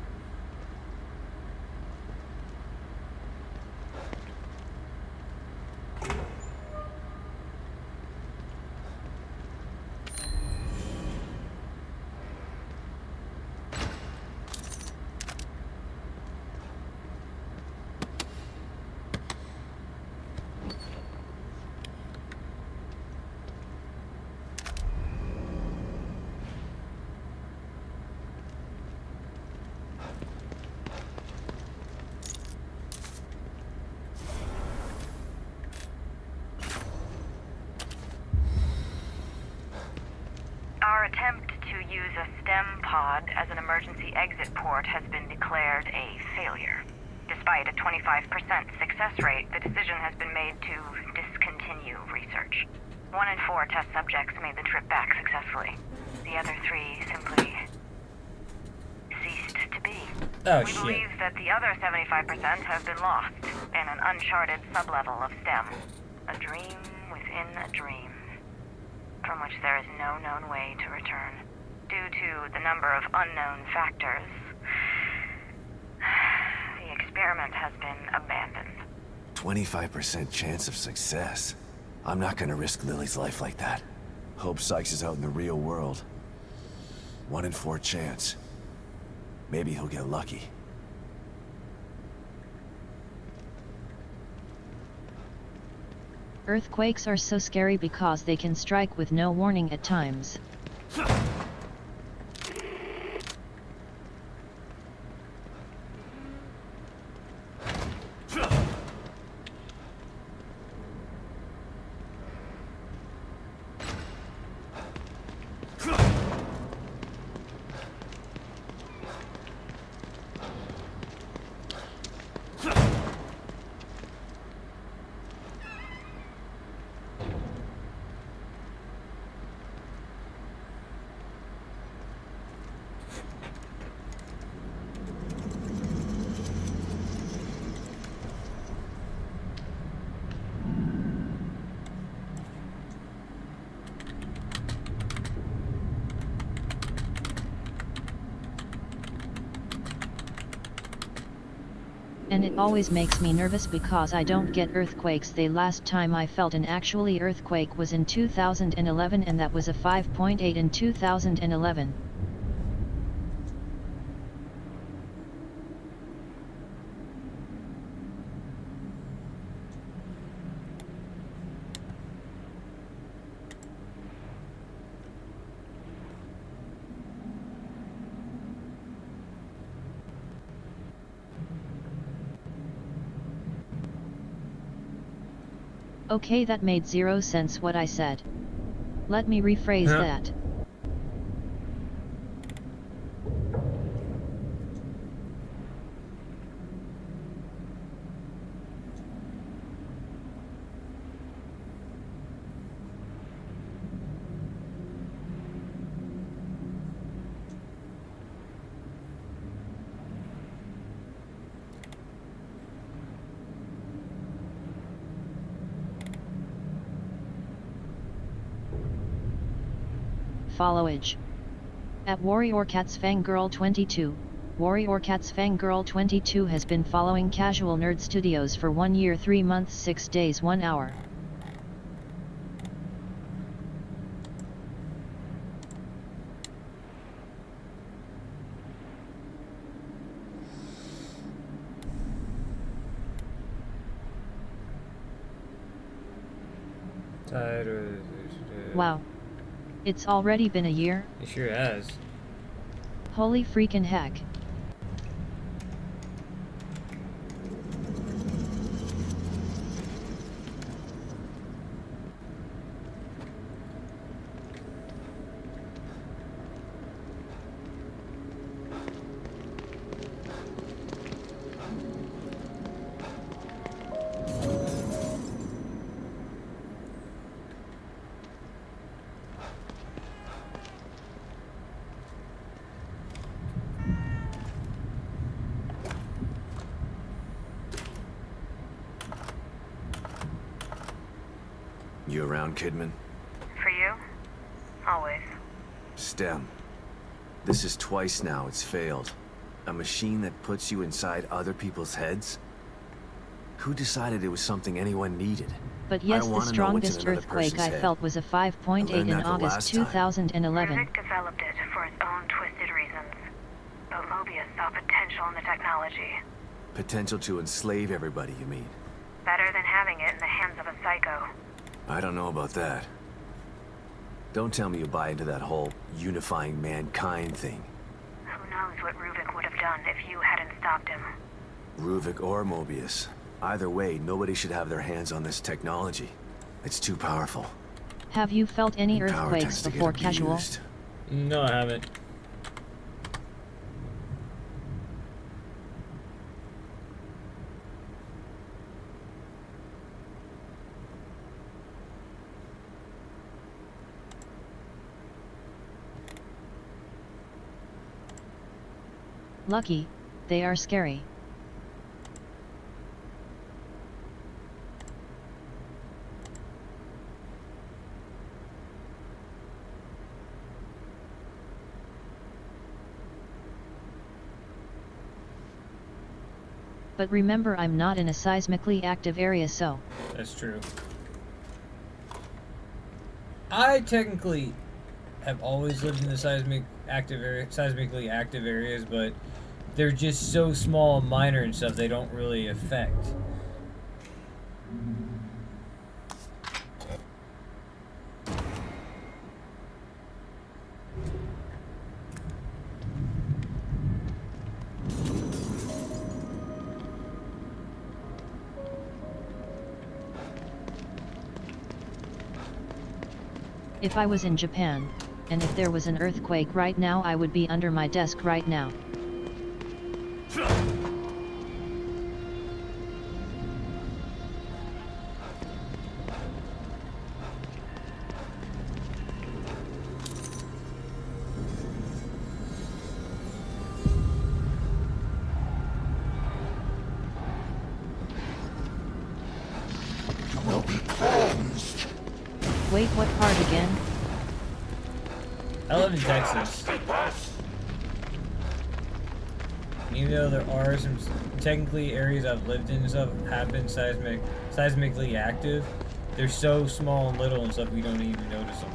Speaker 6: Our attempt to use a STEM pod as an emergency exit port has been declared a failure. Despite a 25% success rate, the decision has been made to discontinue research. 1 in 4 test subjects made the trip back successfully. The other 3 simply ceased to be.
Speaker 1: Oh,
Speaker 6: We
Speaker 1: shit.
Speaker 6: believe that the other 75% have been lost in an uncharted sublevel of STEM. A dream within a dream. from which there is no known way to return. Due to the number of unknown factors, the experiment has been abandoned.
Speaker 4: 25% chance of success. I'm not gonna risk Lily's life like that. Hope Sykes is out in the real world. 1 in 4 chance. Maybe he'll get lucky.
Speaker 2: Earthquakes are so scary because they can strike with no warning at times. And it always makes me nervous because I don't get earthquakes. The last time I felt an actually earthquake was in 2011, and that was a 5.8 in 2011. Okay, that made 0 sense what I said. Let me rephrase that. Followage. At WarriorCats Fangirl 22, WarriorCats Fangirl 22 has been following Casual Nerd Studios for 1 year, 3 months, 6 days, 1 hour. Wow. It's already been a year?
Speaker 1: It sure has.
Speaker 2: Holy freaking heck.
Speaker 4: You around, Kidman?
Speaker 6: For you? Always.
Speaker 4: STEM. This is twice now it's failed. A machine that puts you inside other people's heads? Who decided it was something anyone needed?
Speaker 2: But yes, the strongest earthquake I felt was a 5.8 in August 2011.
Speaker 6: Ruvik developed it for his own twisted reasons. But Mobius saw potential in the technology.
Speaker 4: Potential to enslave everybody, you mean?
Speaker 6: Better than having it in the hands of a psycho.
Speaker 4: I don't know about that. Don't tell me you buy into that whole unifying mankind thing.
Speaker 6: Who knows what Ruvik would have done if you hadn't stopped him.
Speaker 4: Ruvik or Mobius. Either way, nobody should have their hands on this technology. It's too powerful.
Speaker 2: Have you felt any
Speaker 4: And power
Speaker 2: earthquakes
Speaker 4: tends to get
Speaker 2: before, Casual?
Speaker 4: abused.
Speaker 1: No, I haven't.
Speaker 2: Lucky, they are scary. But remember, I'm not in a seismically active area, so...
Speaker 1: That's true. I technically have always lived in the seismically active areas, but they're just so small and minor and stuff, they don't really affect.
Speaker 2: If I was in Japan, and if there was an earthquake right now, I would be under my desk right now. Wait, what part again?
Speaker 1: I live in Texas. Even though there are some technically areas I've lived in and stuff have been seismically active, they're so small and little and stuff we don't even notice them.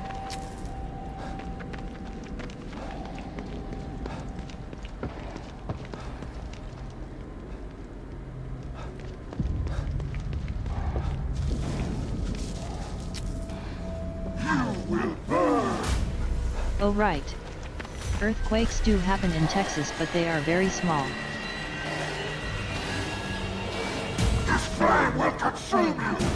Speaker 2: Oh right. Earthquakes do happen in Texas, but they are very small.
Speaker 5: This flame will consume you!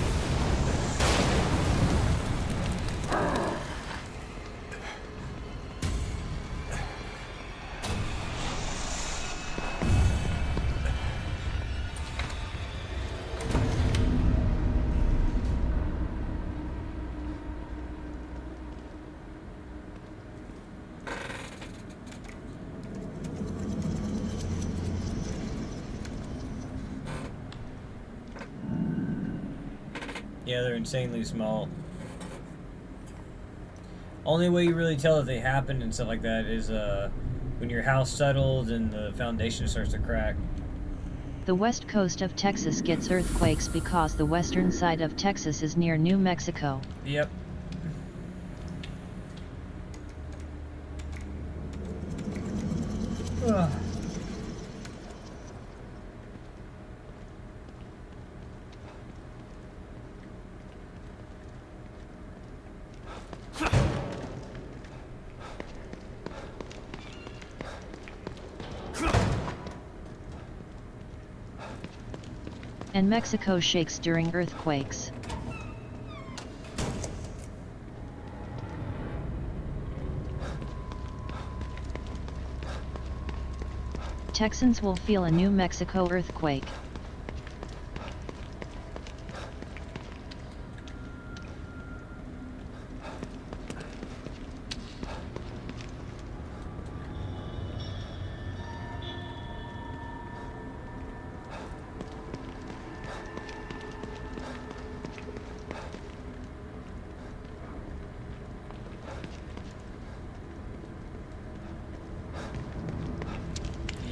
Speaker 1: Yeah, they're insanely small. Only way you really tell if they happen and stuff like that is when your house settles and the foundation starts to crack.
Speaker 2: The west coast of Texas gets earthquakes because the western side of Texas is near New Mexico.
Speaker 1: Yep. Ugh.
Speaker 2: And Mexico shakes during earthquakes. Texans will feel a New Mexico earthquake.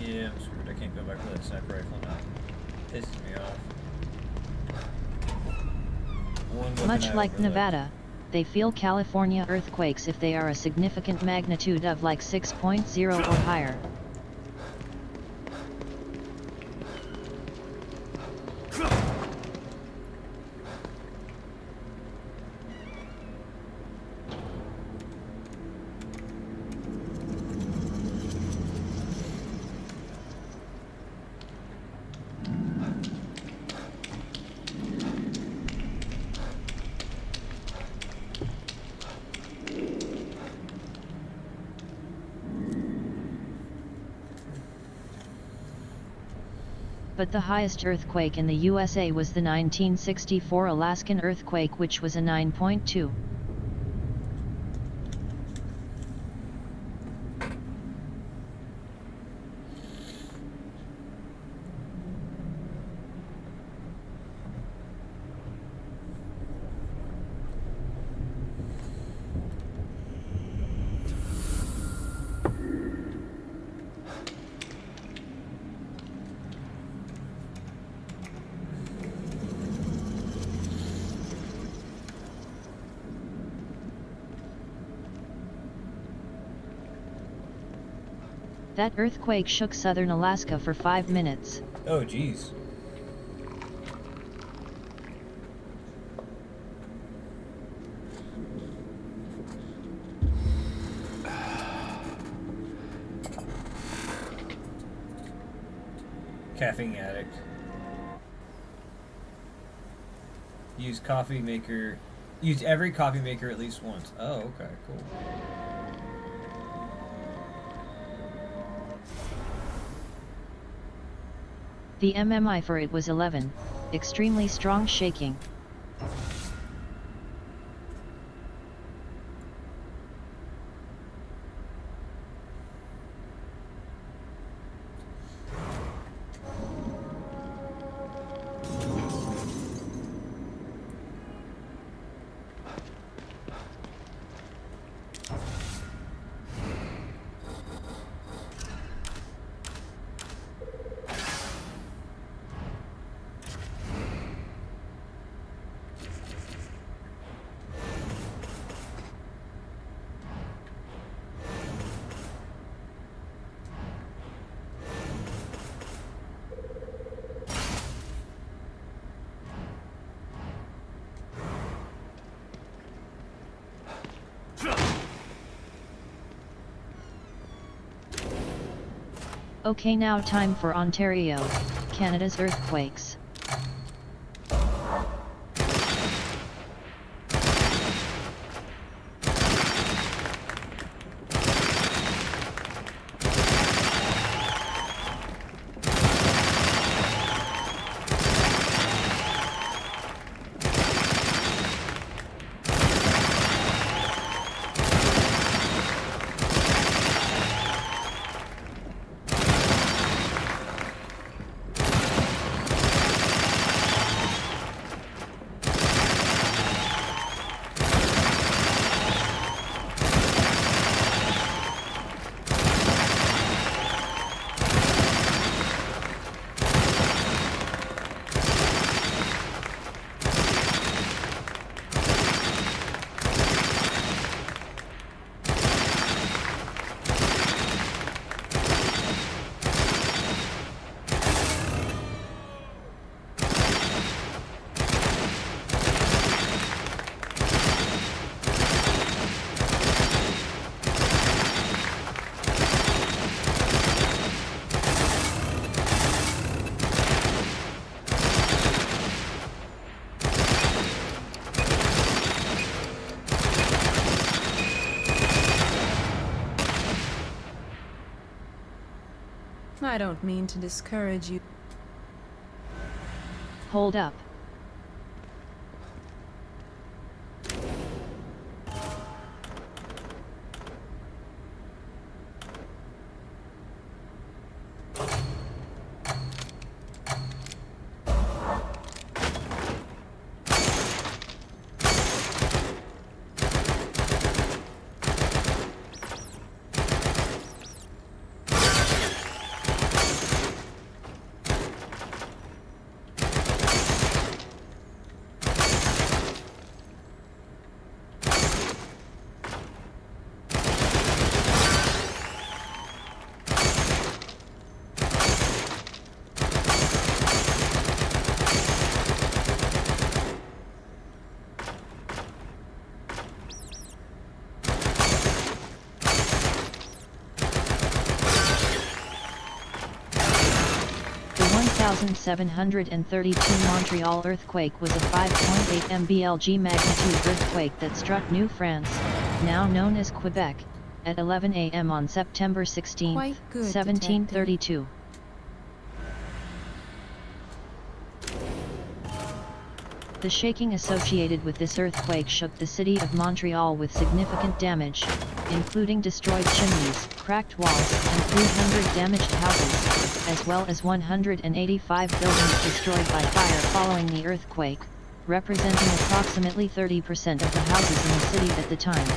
Speaker 1: Yeah, I'm screwed. I can't go back to that sniper rifle now. Pisses me off.
Speaker 2: Much like Nevada, they feel California earthquakes if they are a significant magnitude of like 6.0 or higher. But the highest earthquake in the USA was the 1964 Alaskan earthquake, which was a 9.2. That earthquake shook southern Alaska for 5 minutes.
Speaker 1: Oh, jeez. Caffeine addict. Use coffee maker. Use every coffee maker at least once. Oh, okay, cool.
Speaker 2: The MMI for it was 11. Extremely strong shaking. Okay, now time for Ontario, Canada's earthquakes.
Speaker 9: I don't mean to discourage you.
Speaker 2: Hold up. The 1732 Montreal earthquake was a 5.8 mblg magnitude earthquake that struck New France, now known as Quebec, at 11 a.m. on September 16,
Speaker 9: Quite good,
Speaker 2: 1732. The shaking associated with this earthquake shook the city of Montreal with significant damage, including destroyed chimneys, cracked walls, and 300 damaged houses, as well as 185 buildings destroyed by fire following the earthquake, representing approximately 30% of the houses in the city at the time.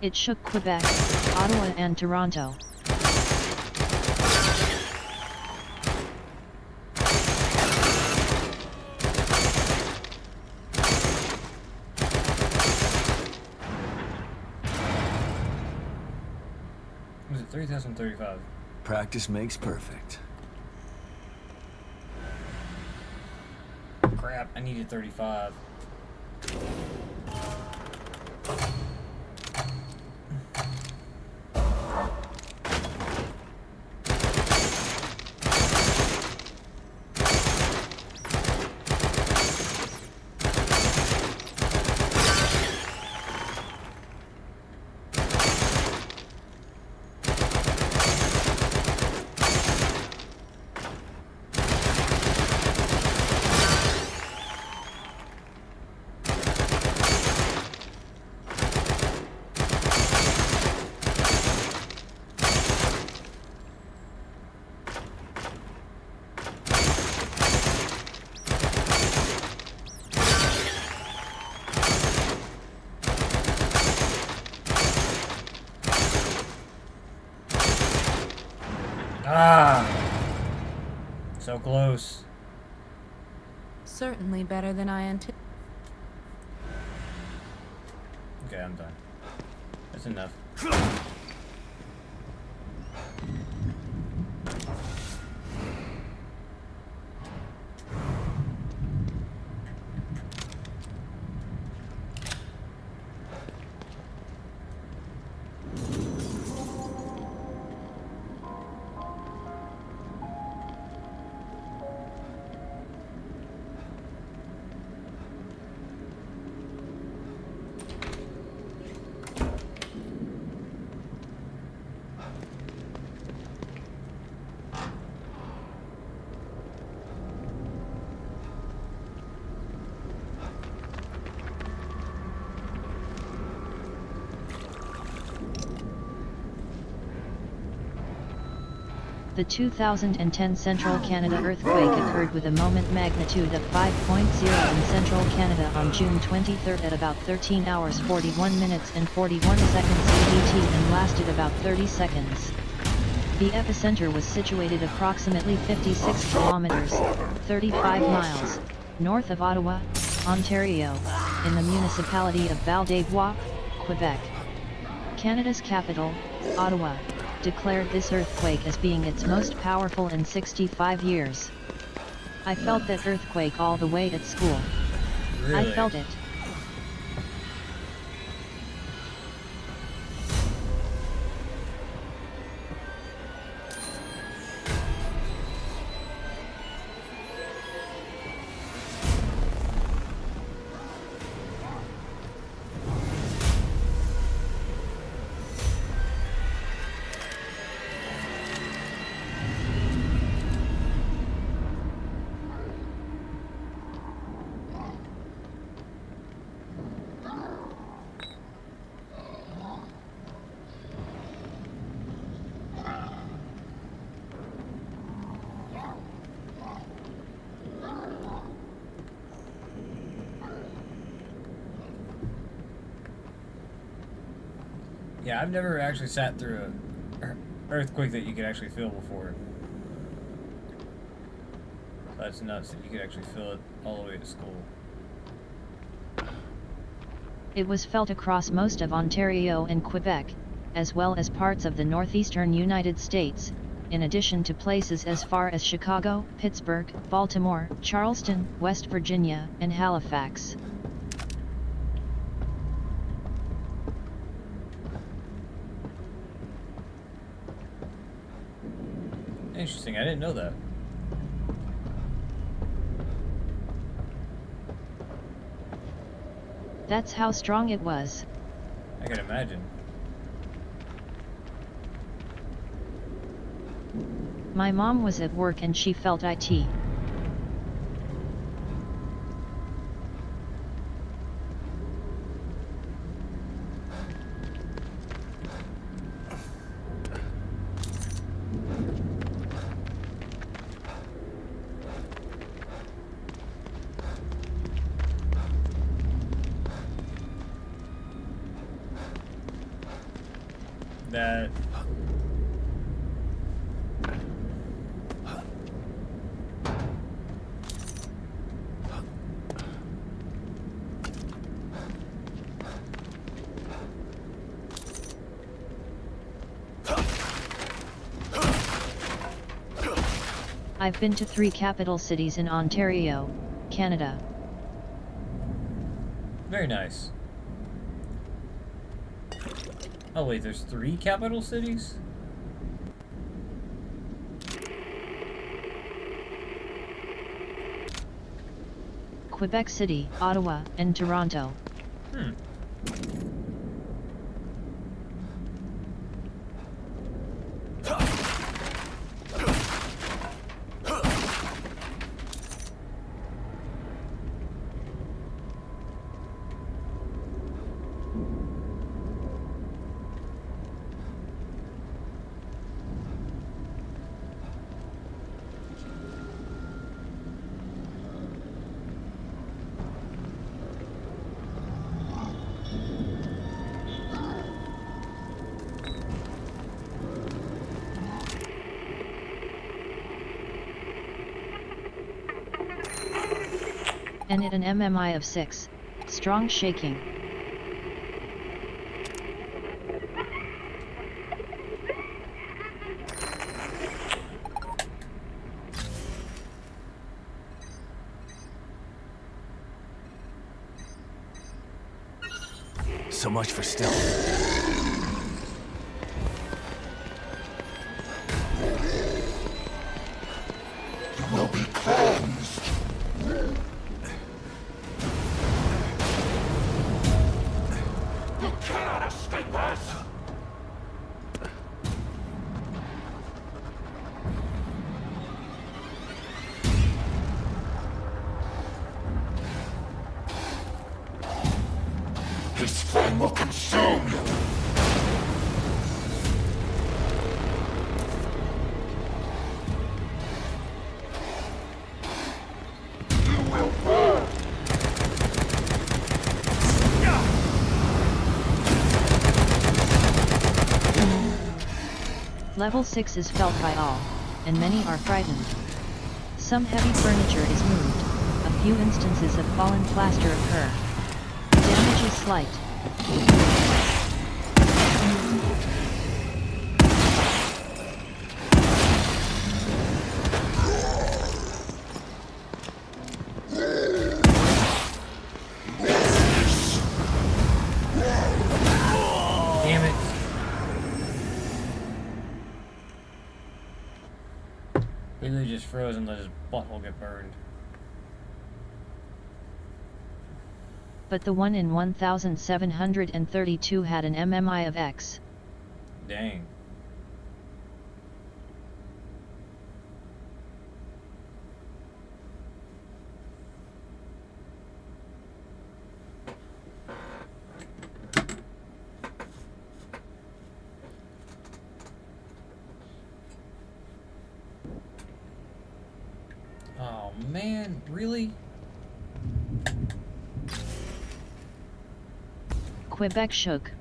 Speaker 2: It shook Quebec, Ottawa and Toronto.
Speaker 1: Was it 3,035?
Speaker 4: Practice makes perfect.
Speaker 1: Crap, I needed 35. Ah! So close.
Speaker 9: Certainly better than I anticipated.
Speaker 1: Okay, I'm done. That's enough.
Speaker 2: The 2010 Central Canada earthquake occurred with a moment magnitude of 5.0 in Central Canada on June 23 at about 13 hours 41 minutes and 41 seconds CET and lasted about 30 seconds. The epicenter was situated approximately 56 kilometers, 35 miles, north of Ottawa, Ontario, in the municipality of Val-des-Bois, Quebec. Canada's capital, Ottawa, declared this earthquake as being its most powerful in 65 years. I felt that earthquake all the way at school.
Speaker 1: Really?
Speaker 2: I felt it.
Speaker 1: Yeah, I've never actually sat through a earthquake that you could actually feel before. So that's nuts that you could actually feel it all the way to school.
Speaker 2: It was felt across most of Ontario and Quebec, as well as parts of the northeastern United States, in addition to places as far as Chicago, Pittsburgh, Baltimore, Charleston, West Virginia, and Halifax.
Speaker 1: Interesting, I didn't know that.
Speaker 2: That's how strong it was.
Speaker 1: I can imagine.
Speaker 2: My mom was at work and she felt it.
Speaker 1: that.
Speaker 2: I've been to 3 capital cities in Ontario, Canada.
Speaker 1: Very nice. Oh wait, there's 3 capital cities?
Speaker 2: Quebec City, Ottawa, and Toronto.
Speaker 1: Hmm.
Speaker 2: And at an MMI of 6. Strong shaking.
Speaker 4: So much for stealth.
Speaker 5: You will be cleansed. You cannot escape us! His flame will consume you! You will burn!
Speaker 2: Level 6 is felt by all, and many are frightened. Some heavy furniture is moved, a few instances of fallen plaster occur. Damage is slight.
Speaker 1: Damn it. Really just froze and let his butthole get burned.
Speaker 2: But the one in 1732 had an MMI of X.
Speaker 1: Dang. Oh man, really?
Speaker 2: Quebec shook.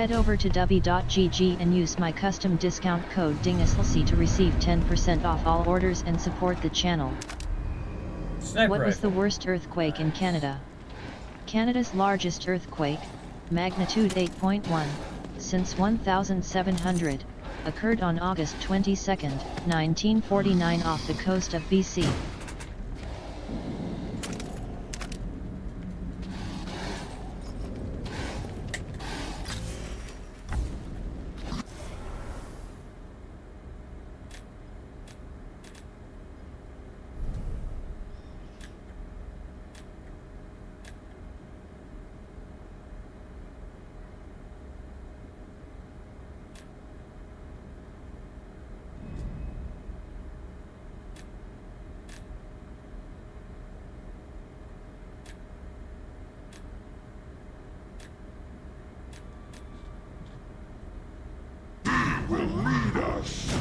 Speaker 2: Head over to w.gg and use my custom discount code DINGSLC to receive 10% off all orders and support the channel. What was the worst earthquake in Canada? Canada's largest earthquake, magnitude 8.1, since 1700, occurred on August 22, 1949 off the coast of BC.
Speaker 5: Will lead us.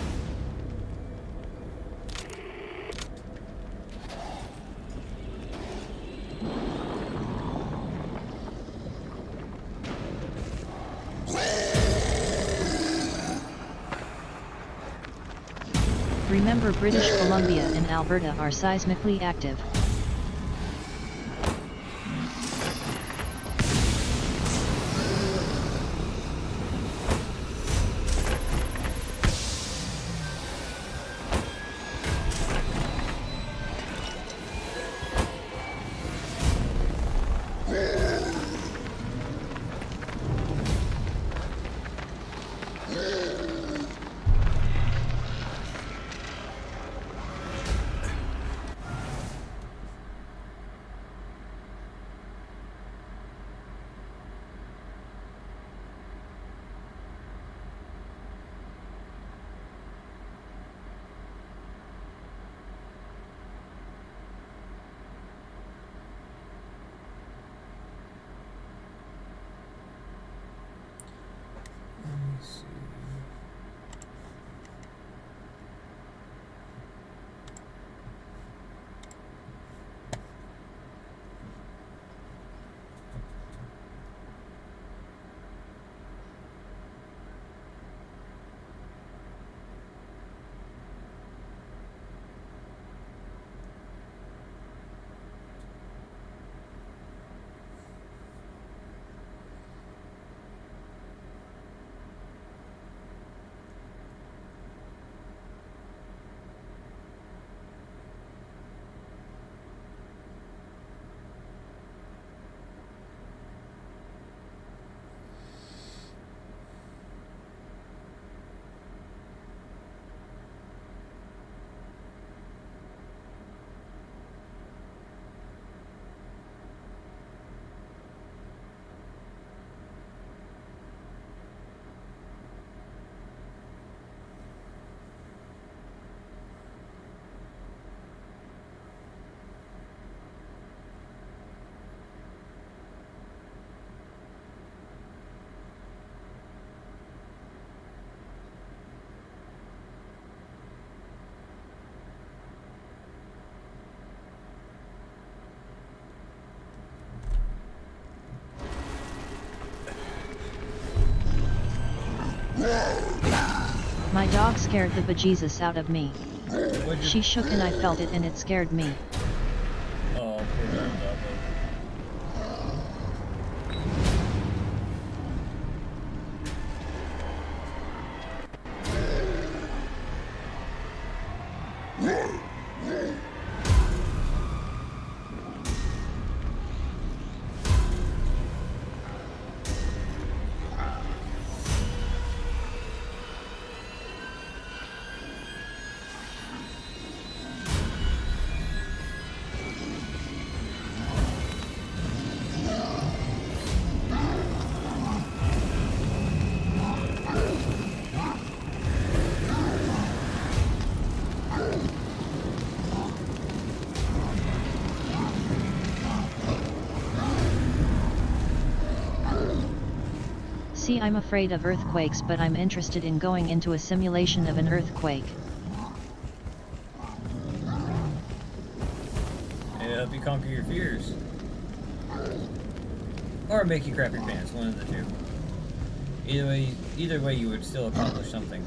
Speaker 2: Remember, British Columbia and Alberta are seismically active. My dog scared the bejesus out of me. She shook and I felt it and it scared me.
Speaker 1: Oh, poor dog.
Speaker 2: See, I'm afraid of earthquakes, but I'm interested in going into a simulation of an earthquake.
Speaker 1: It'll help you conquer your fears. Or make you crap your pants, one of the two. Either way, you would still accomplish something.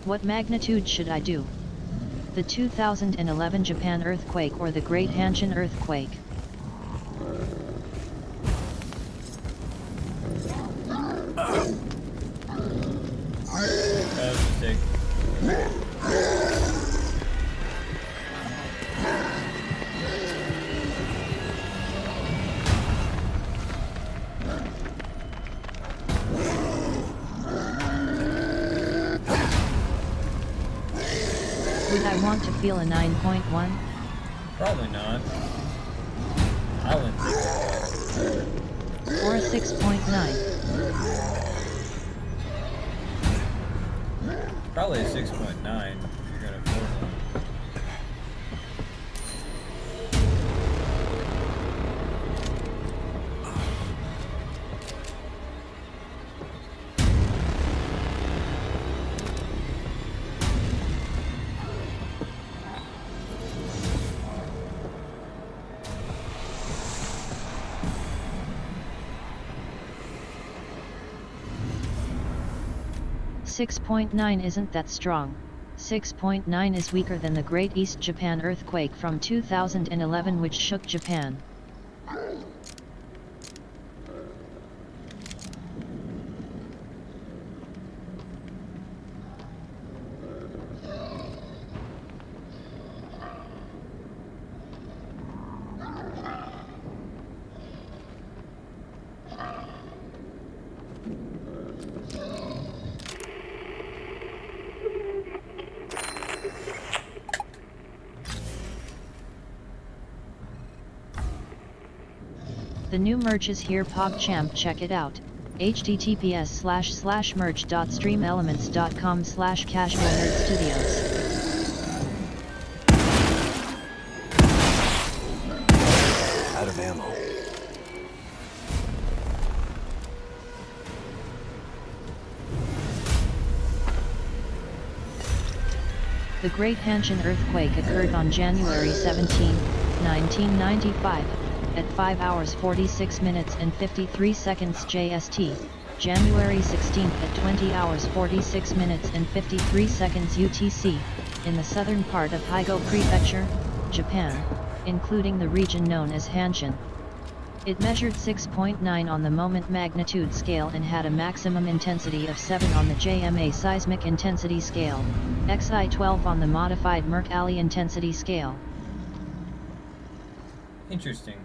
Speaker 2: What magnitude should I do? The 2011 Japan earthquake or the Great Hanshin earthquake? Would I want to feel a 9.1?
Speaker 1: Probably not. I wouldn't think that.
Speaker 2: Or a 6.9?
Speaker 1: Probably a 6.9 if you're gonna afford one.
Speaker 2: .9 isn't that strong. 6.9 is weaker than the Great East Japan earthquake from 2011 which shook Japan. The new merch is here, PogChamp, check it out. https://merch.streamelements.com/casualnerdstudios.
Speaker 4: Out of ammo.
Speaker 2: The Great Hanshin earthquake occurred on January 17, 1995. At 5 hours 46 minutes and 53 seconds JST, January 16 at 20 hours 46 minutes and 53 seconds UTC, in the southern part of Higo Prefecture, Japan, including the region known as Hanshin. It measured 6.9 on the moment magnitude scale and had a maximum intensity of 7 on the JMA seismic intensity scale, XI12 on the modified Mercalli intensity scale.
Speaker 1: Interesting.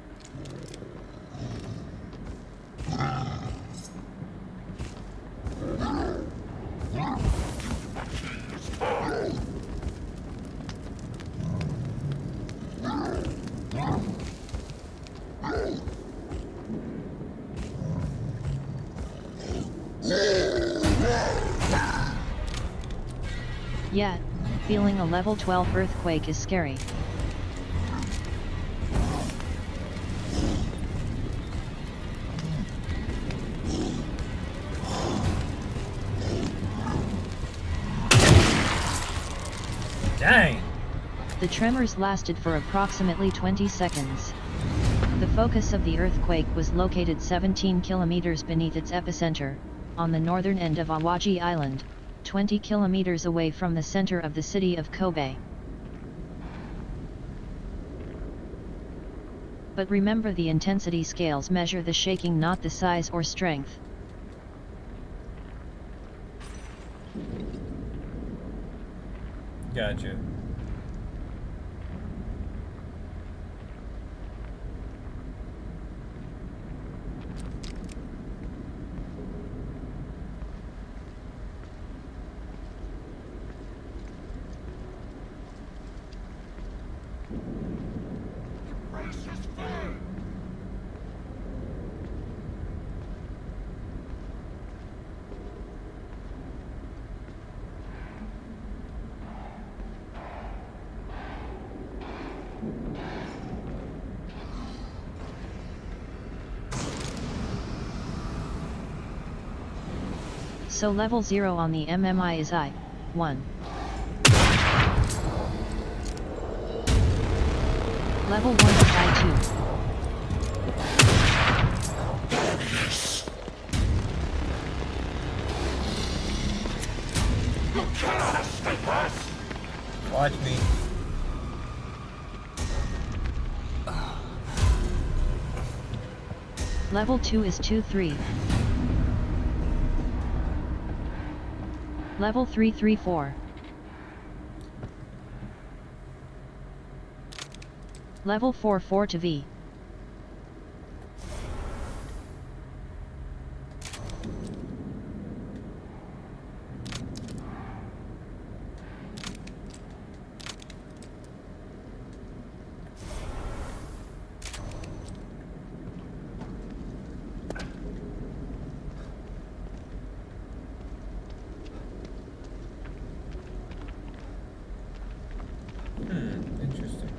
Speaker 2: Yeah, feeling a level 12 earthquake is scary.
Speaker 1: Dang!
Speaker 2: The tremors lasted for approximately 20 seconds. The focus of the earthquake was located 17 kilometers beneath its epicenter, on the northern end of Awaji Island, 20 kilometers away from the center of the city of Kobe. But remember, the intensity scales measure the shaking, not the size or strength.
Speaker 1: Gotcha.
Speaker 2: So level 0 on the MMI is I1. Level 1 is I2.
Speaker 1: Watch me.
Speaker 2: Level 2 is 2-3. Level 3-3-4. Level 4-4 to V.
Speaker 1: Interesting.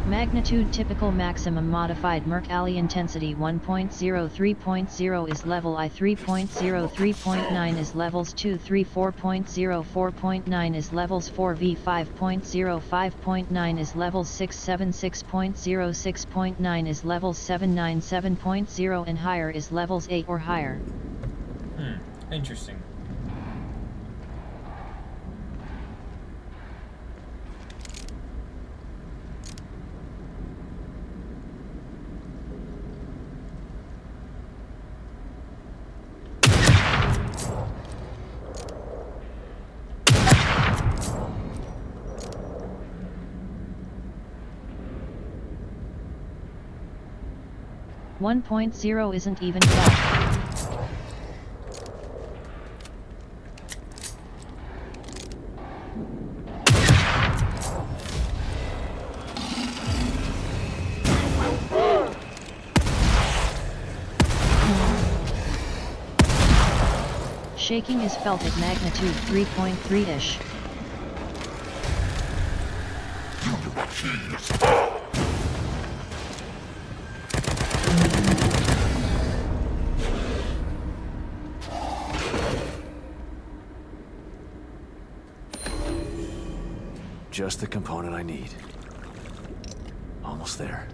Speaker 2: Magnitude typical maximum modified Mercalli intensity 1.03.0 is level I 3.03.9 is levels 2 3 4.0 4.9 is levels 4 V 5.0 5.9 is levels 6 7 6.0 6.9 is levels 7 9 7.0 and higher is levels 8 or higher.
Speaker 1: Interesting.
Speaker 2: One 1.0 isn't even felt. Shaking is felt at magnitude 3.3-ish.
Speaker 4: Just the component I need. Almost there.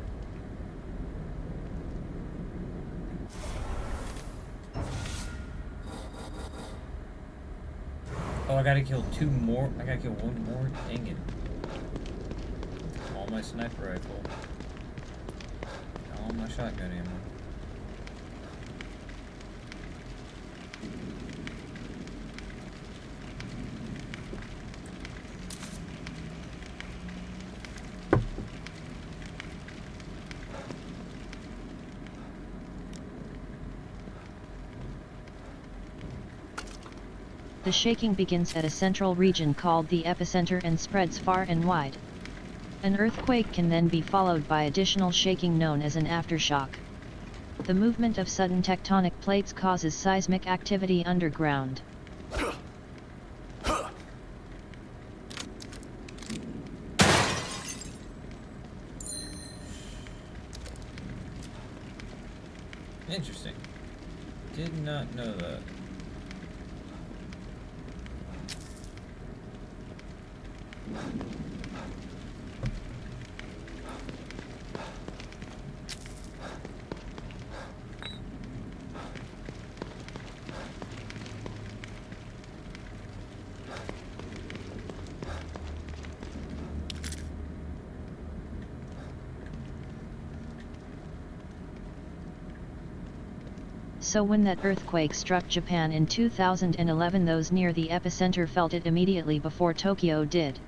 Speaker 1: Oh, I gotta kill two more. I gotta kill one more. Dang it. All my sniper rifle. All my shotgun ammo.
Speaker 2: The shaking begins at a central region called the epicenter and spreads far and wide. An earthquake can then be followed by additional shaking known as an aftershock. The movement of sudden tectonic plates causes seismic activity underground.
Speaker 1: Interesting. Did not know that.
Speaker 2: So when that earthquake struck Japan in 2011, those near the epicenter felt it immediately before Tokyo did.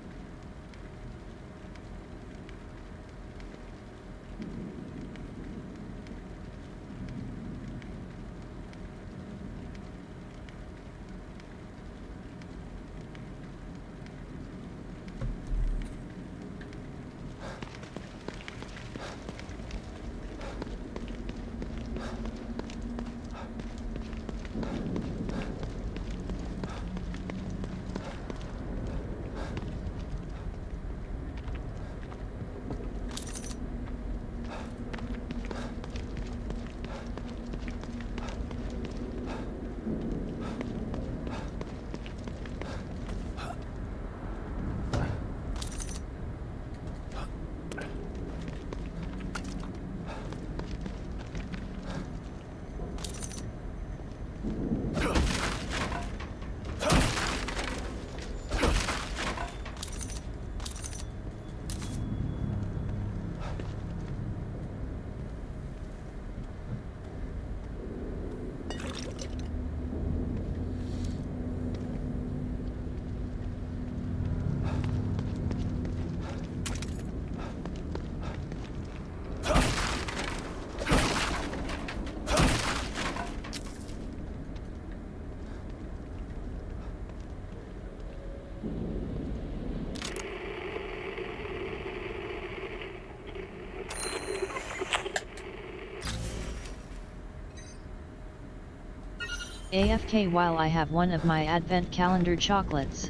Speaker 2: AFK while I have one of my advent calendar chocolates.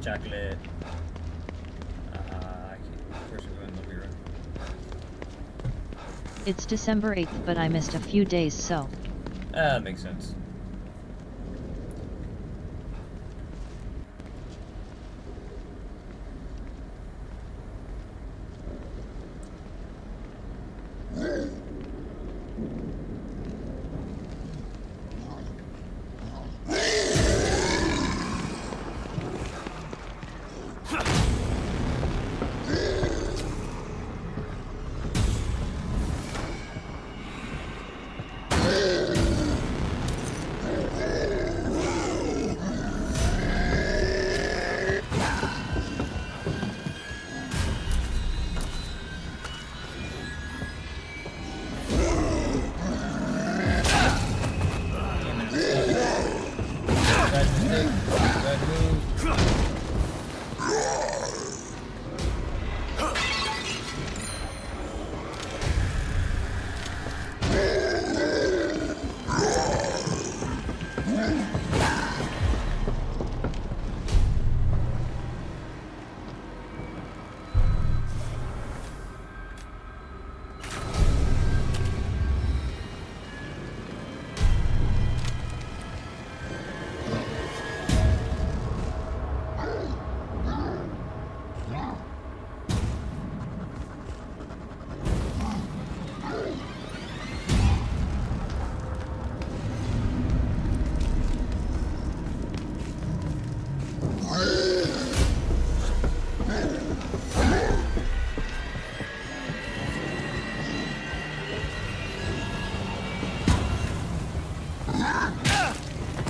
Speaker 1: Chocolate. I can't. First we're going to be right.
Speaker 2: It's December 8th, but I missed a few days, so.
Speaker 1: Makes sense.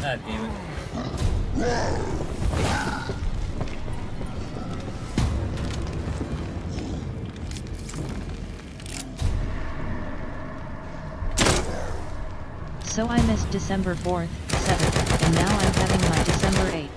Speaker 1: God damn it.
Speaker 2: So I missed December 4th, 7th, and now I'm having my December 8th.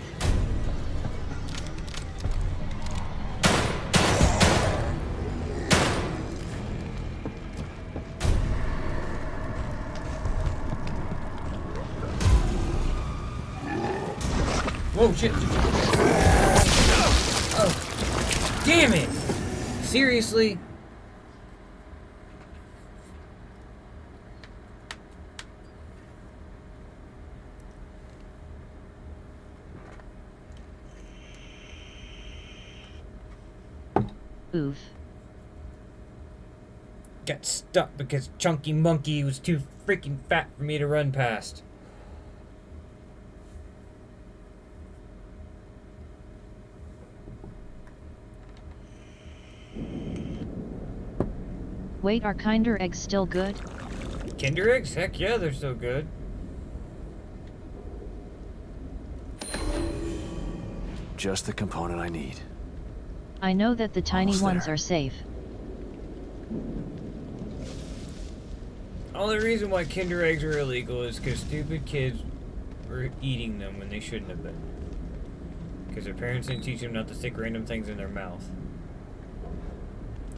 Speaker 1: Whoa, shit. Oh, damn it! Seriously?
Speaker 2: Oof.
Speaker 1: Got stuck because Chunky Monkey was too freaking fat for me to run past.
Speaker 2: Wait, are Kinder eggs still good?
Speaker 1: Kinder eggs? Heck yeah, they're so good.
Speaker 4: Just the component I need.
Speaker 2: I know that the tiny
Speaker 4: Almost
Speaker 2: ones
Speaker 4: there.
Speaker 2: are safe.
Speaker 1: Only reason why Kinder eggs are illegal is because stupid kids were eating them when they shouldn't have been. Because their parents didn't teach them not to stick random things in their mouth.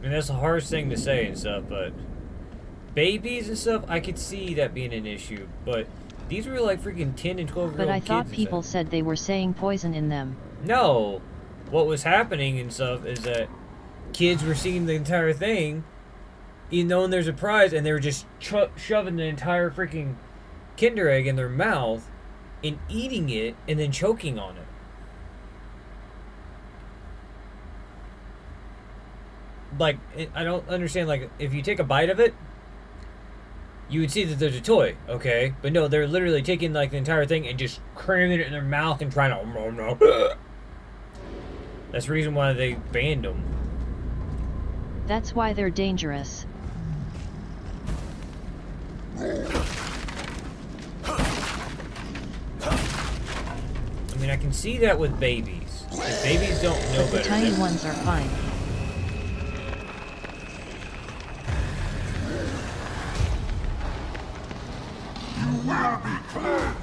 Speaker 1: And that's a harsh thing to say and stuff, but babies and stuff, I could see that being an issue. But these were like freaking 10 and 12-year-old kids.
Speaker 2: But I thought
Speaker 1: and
Speaker 2: people
Speaker 1: stuff.
Speaker 2: said they were saying poison in them.
Speaker 1: No. What was happening and stuff is that kids were seeing the entire thing, even knowing there's a prize, and they were just shoving the entire freaking Kinder egg in their mouth and eating it and then choking on it. Like, I don't understand, like, if you take a bite of it, you would see that there's a toy, okay? But no, they're literally taking, like, the entire thing and just cramming it in their mouth and trying to... That's the reason why they banned them.
Speaker 2: That's why they're dangerous.
Speaker 1: I mean, I can see that with babies. If babies don't know better.
Speaker 2: The tiny ones are fine.
Speaker 5: You will be cleansed.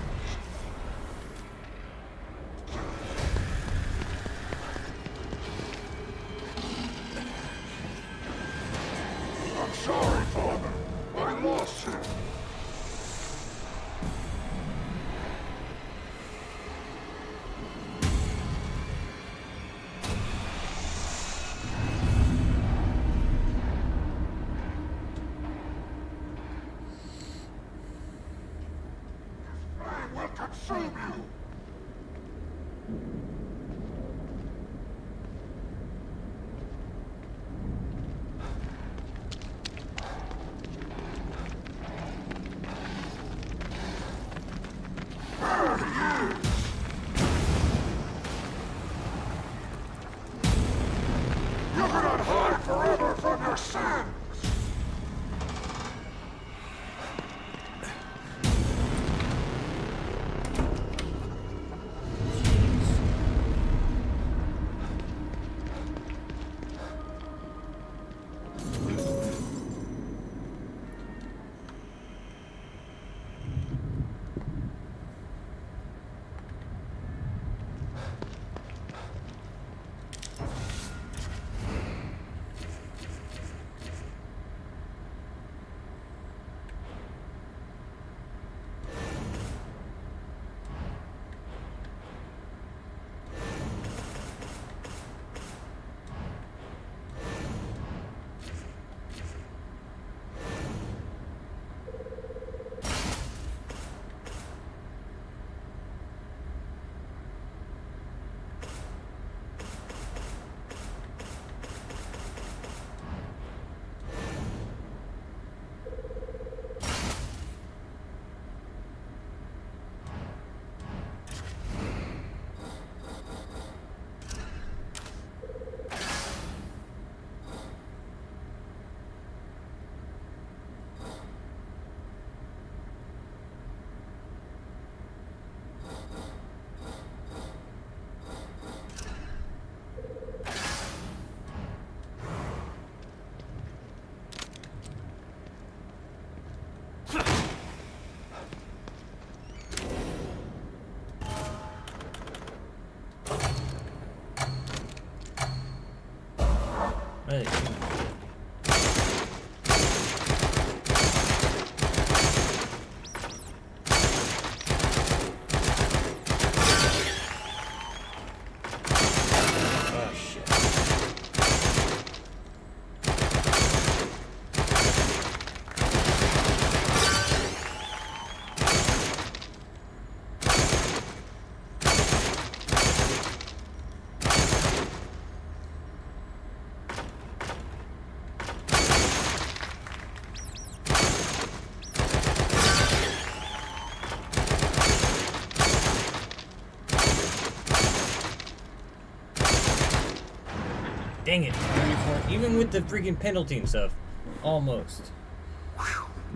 Speaker 5: I'm sorry, Father. I lost him. I will consume you. There he is. You cannot hide forever from your sins.
Speaker 1: Hey. Oh, shit. Dang it. Even with the freaking penalty and stuff. Almost.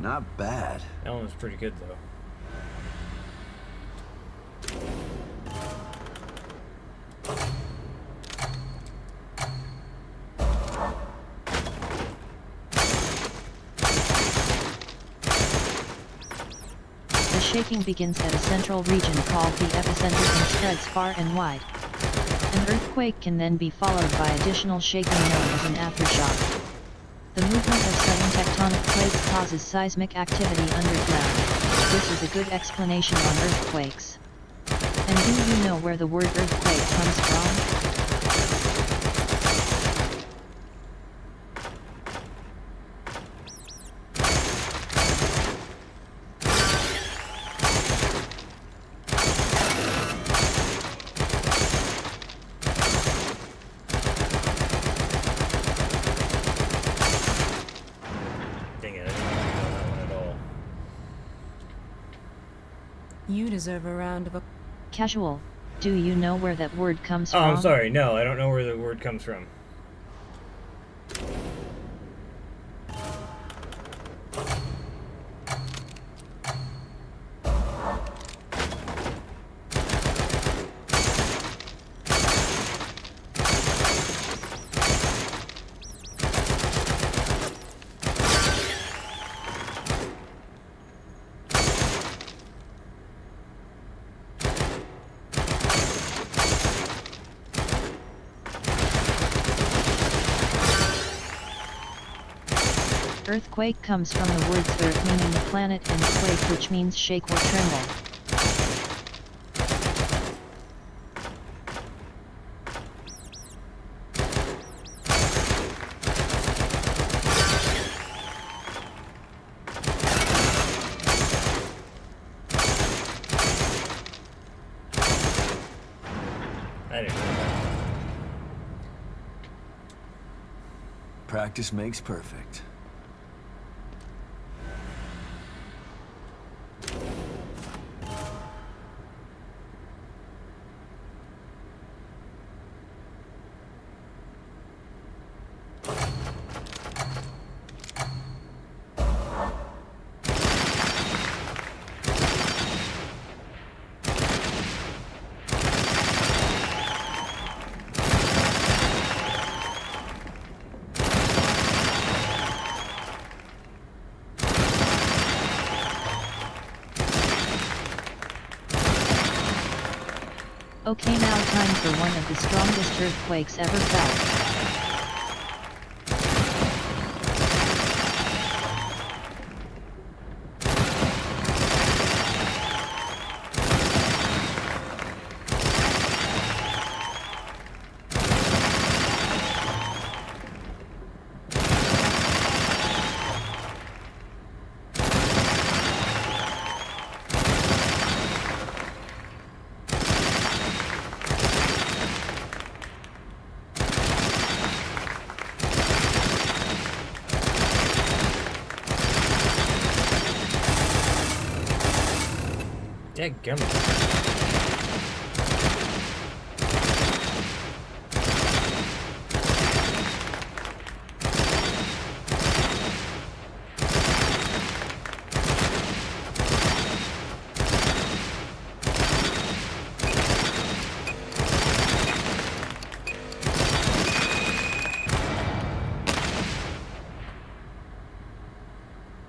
Speaker 4: Not bad.
Speaker 1: That one was pretty good though.
Speaker 2: The shaking begins at a central region called the epicenter and spreads far and wide. An earthquake can then be followed by additional shaking known as an aftershock. The movement of sudden tectonic plates causes seismic activity underground. This is a good explanation on earthquakes. And do you know where the word earthquake comes from?
Speaker 9: You deserve a round of applause.
Speaker 2: Casual. Do you know where that word comes
Speaker 1: Oh,
Speaker 2: from?
Speaker 1: I'm sorry. No, I don't know where the word comes from.
Speaker 2: Earthquake comes from the words earth meaning the planet and quake which means shake or tremble.
Speaker 1: I didn't know that.
Speaker 4: Practice makes perfect.
Speaker 2: Okay, now time for one of the strongest earthquakes ever felt.
Speaker 1: Dadgummit.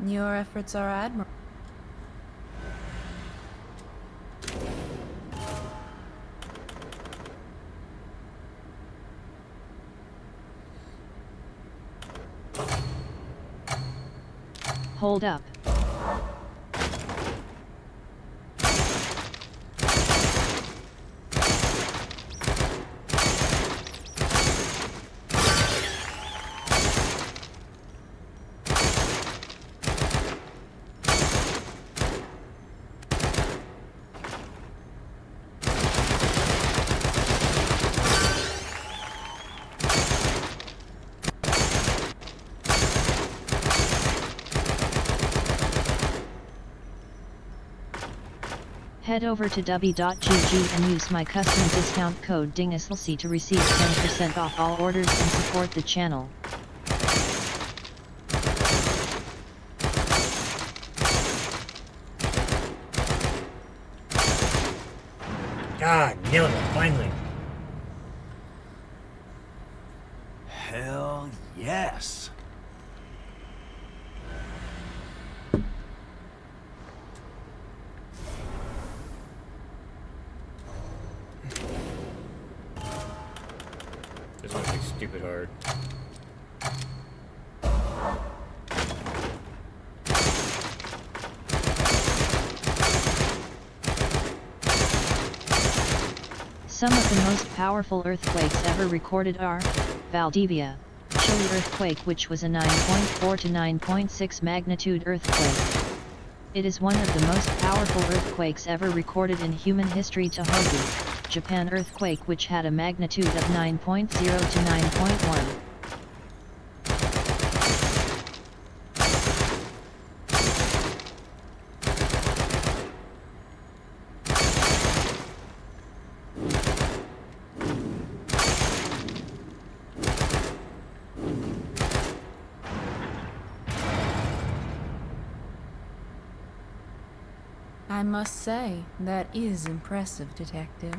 Speaker 9: Your efforts are admirable.
Speaker 2: Hold up. Head over to w.gg and use my custom discount code DINGISLC to receive 10% off all orders and support the channel.
Speaker 1: Nailed it, finally.
Speaker 4: Hell yes.
Speaker 1: This must be stupid hard.
Speaker 2: Some of the most powerful earthquakes ever recorded are Valdivia, Chile earthquake, which was a 9.4 to 9.6 magnitude earthquake. It is one of the most powerful earthquakes ever recorded in human history. Tohoku, Japan earthquake, which had a magnitude of 9.0 to 9.1.
Speaker 9: I must say, that is impressive, Detective.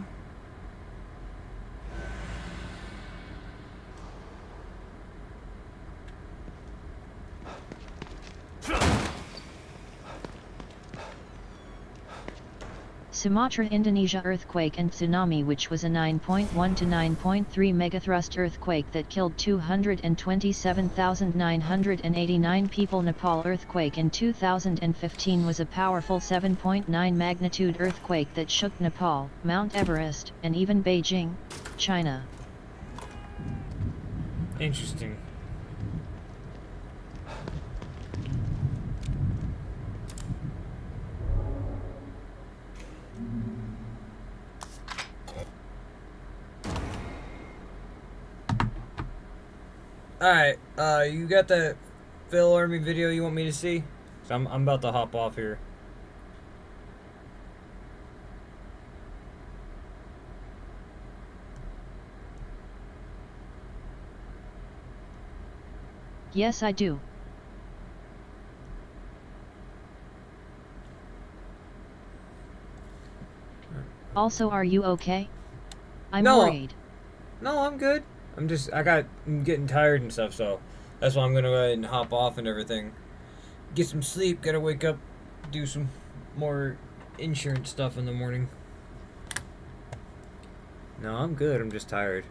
Speaker 2: Sumatra, Indonesia earthquake and tsunami, which was a 9.1 to 9.3 megathrust earthquake that killed 227,989 people. Nepal earthquake in 2015 was a powerful 7.9 magnitude earthquake that shook Nepal, Mount Everest, and even Beijing, China.
Speaker 1: Interesting. Alright, you got that Phil Army video you want me to see? So I'm about to hop off here.
Speaker 2: Yes, I do. Also, are you okay? I'm worried.
Speaker 1: No, I'm good. I'm getting tired and stuff, so that's why I'm gonna go ahead and hop off and everything. Get some sleep, gotta wake up, do some more insurance stuff in the morning. No, I'm good, I'm just tired.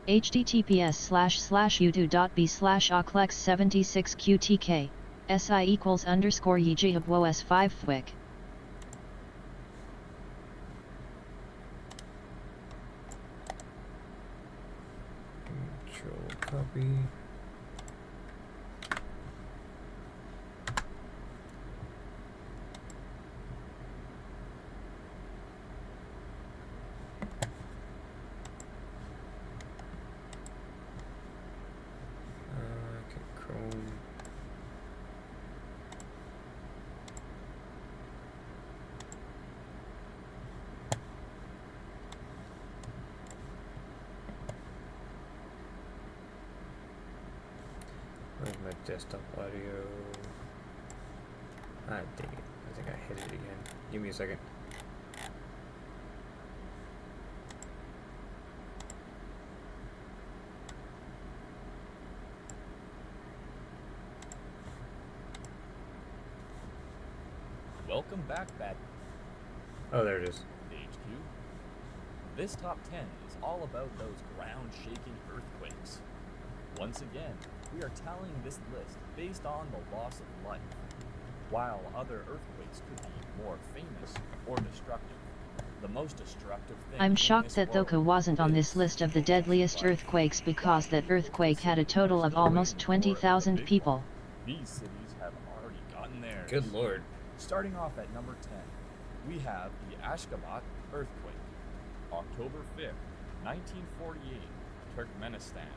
Speaker 2: https://youtube.b/oclex76qtk si = yijibwos 5 fwick.
Speaker 1: Control copy. Chrome. Where's my desktop audio? Ah, dang it. I think I hit it again. Give me a second.
Speaker 11: Welcome back, Bad
Speaker 1: Oh, there it is.
Speaker 11: HQ. This top 10 is all about those ground-shaking earthquakes. Once again, we are tallying this list based on the loss of life, while other earthquakes could be more famous or destructive. The most destructive thing
Speaker 2: I'm
Speaker 11: in
Speaker 2: shocked
Speaker 11: this
Speaker 2: that Thoka
Speaker 11: world
Speaker 2: wasn't on this
Speaker 11: is
Speaker 2: list of the deadliest earthquakes, because that earthquake had a total of almost 20,000 people.
Speaker 11: These cities have already gotten theirs.
Speaker 1: Good lord.
Speaker 11: Starting off at number 10, we have the Ashgabat earthquake. October 5th, 1948, Turkmenistan.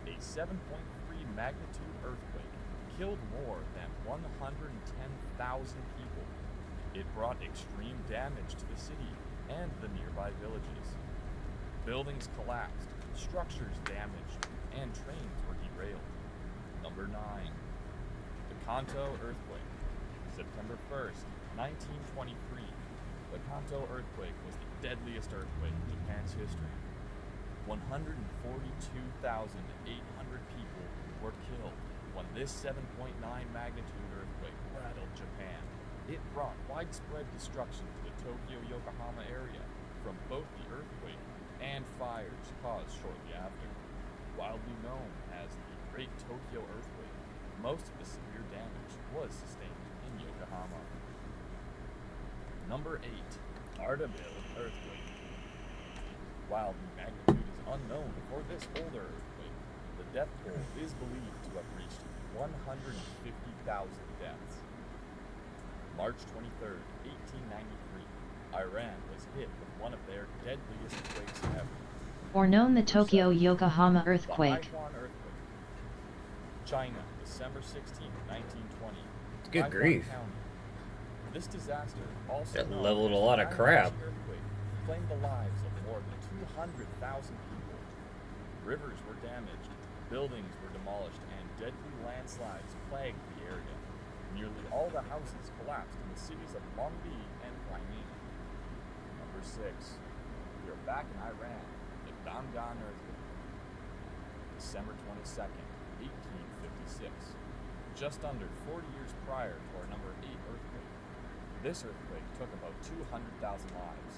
Speaker 11: A 7.3 magnitude earthquake killed more than 110,000 people. It brought extreme damage to the city and the nearby villages. Buildings collapsed, structures damaged, and trains were derailed. Number 9. The Kanto earthquake. September 1st, 1923. The Kanto earthquake was the deadliest earthquake in Japan's history. 142,800 people were killed when this 7.9 magnitude earthquake rattled Japan. It brought widespread destruction to the Tokyo-Yokohama area from both the earthquake and fires caused shortly after. Wildly known as the Great Tokyo Earthquake, most of the severe damage was sustained in Yokohama. Number 8. Ardabil earthquake. While the magnitude is unknown for this older earthquake, the death toll is believed to have reached 150,000 deaths. March 23rd, 1893, Iran was hit with one of their deadliest quakes ever.
Speaker 2: Or known the Tokyo-Yokohama
Speaker 11: The
Speaker 2: earthquake.
Speaker 11: Haichuan earthquake. China, December 16th, 1920.
Speaker 1: Good
Speaker 11: Haichuan
Speaker 1: grief.
Speaker 11: County. This disaster, also
Speaker 1: That
Speaker 11: known
Speaker 1: leveled a
Speaker 11: as
Speaker 1: lot
Speaker 11: the
Speaker 1: of crap.
Speaker 11: Narahashi earthquake, claimed the lives of more than 200,000 people. Rivers were damaged, buildings were demolished, and deadly landslides plagued the area. Nearly all the houses collapsed in the cities of Longbi and Guilin. Number 6. We are back in Iran. The Damgan earthquake. December 22nd, 1856. Just under 40 years prior to our number 8 earthquake. This earthquake took about 200,000 lives.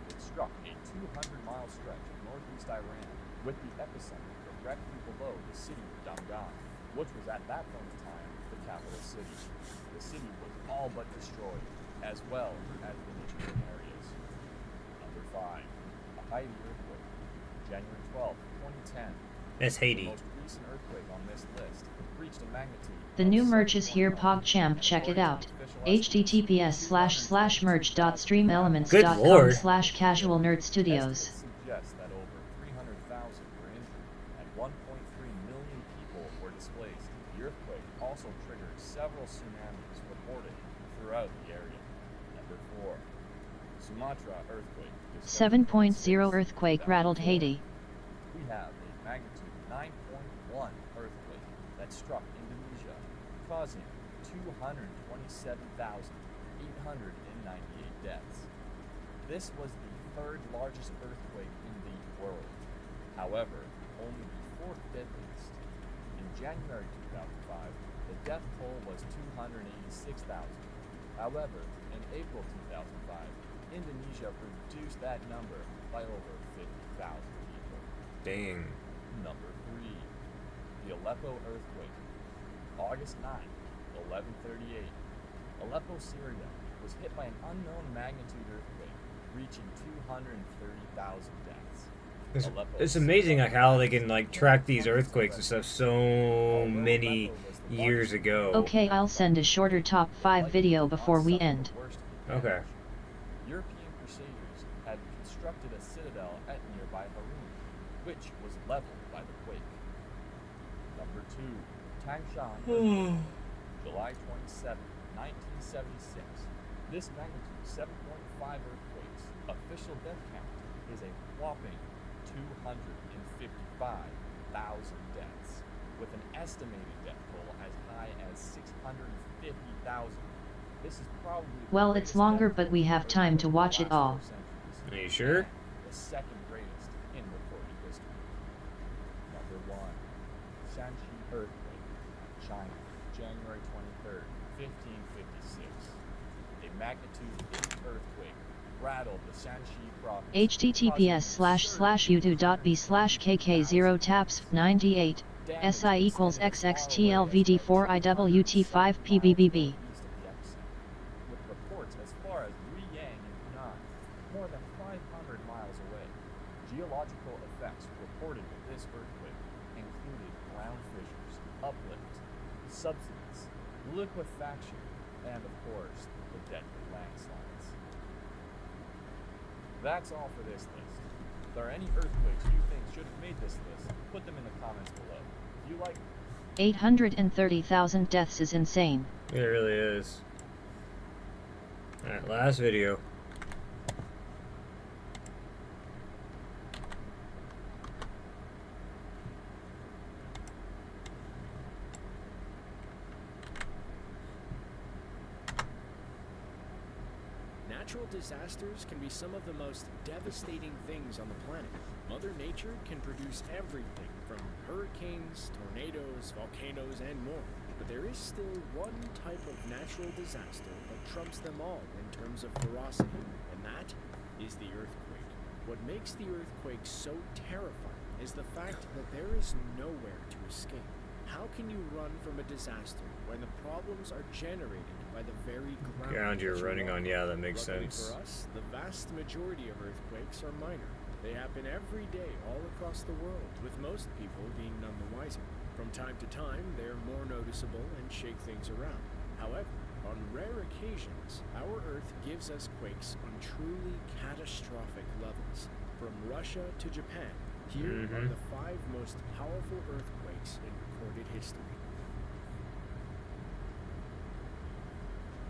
Speaker 11: It struck a 200-mile stretch of northeast Iran, with the epicenter directly below the city of Damgan, which was at that point in time the capital city. The city was all but destroyed, as well as the neighboring areas. Number 5. The Haiti earthquake. January 12, 2010.
Speaker 1: That's Haiti.
Speaker 11: The most recent earthquake on this list reached a magnitude.
Speaker 2: The new merch is here, PogChamp, check it out. https://merch.streamelements.com/casualnerdstudios.
Speaker 11: Suggests that over 300,000 were injured and 1.3 million people were displaced. The earthquake also triggered several tsunamis reported throughout the area. Number 4. Sumatra earthquake.
Speaker 2: 7.0 earthquake rattled Haiti.
Speaker 11: We have a magnitude 9.1 earthquake that struck Indonesia, causing 227,898 deaths. This was the third largest earthquake in the world. However, only the fourth deadliest. In January 2005, the death toll was 286,000. However, in April 2005, Indonesia reduced that number by over 50,000 people.
Speaker 1: Dang.
Speaker 11: Number 3. The Aleppo earthquake. August 9th, 1138. Aleppo, Syria, was hit by an unknown magnitude earthquake, reaching 230,000 deaths.
Speaker 1: It's amazing like how they can like track these earthquakes and stuff so many years ago.
Speaker 2: Okay, I'll send a shorter top 5 video before we end.
Speaker 1: Okay.
Speaker 11: European crusaders had constructed a citadel at nearby Harun, which was leveled by the quake. Number 2. Tangshan earthquake. July 27, 1976. This magnitude 7.5 earthquake's official death count is a whopping 255,000 deaths, with an estimated death toll as high as 650,000. This is probably
Speaker 2: Well, it's longer, but we have time to watch it all.
Speaker 1: Are you sure?
Speaker 11: The second greatest in recorded history. Number 1. Shanxi earthquake, China, January 23rd, 1556. A magnitude 8 earthquake rattled the Shanxi province.
Speaker 2: https://youtube.b/kk0taps98 SI equals XXTLVD4IWT5PBBB.
Speaker 11: With reports as far as Guiyang in Yunnan, more than 500 miles away. Geological effects reported with this earthquake included ground fissures, uplift, subsidence, liquefaction, and of course, the deadly landslides. That's all for this list. If there are any earthquakes you think should have made this list, put them in the comments below. If you like
Speaker 2: 830,000 deaths is insane.
Speaker 1: It really is. Alright, last video.
Speaker 12: Natural disasters can be some of the most devastating things on the planet. Mother Nature can produce everything from hurricanes, tornadoes, volcanoes, and more. But there is still one type of natural disaster that trumps them all in terms of ferocity, and that is the earthquake. What makes the earthquake so terrifying is the fact that there is nowhere to escape. How can you run from a disaster when the problems are generated by the very ground
Speaker 1: You're
Speaker 12: that
Speaker 1: running on, yeah, that makes
Speaker 12: Luckily
Speaker 1: sense.
Speaker 12: for us, the vast majority of earthquakes are minor. They happen every day all across the world, with most people being none the wiser. From time to time, they are more noticeable and shake things around. However, on rare occasions, our Earth gives us quakes on truly catastrophic levels. From Russia to Japan, here are the 5 most powerful earthquakes in recorded history.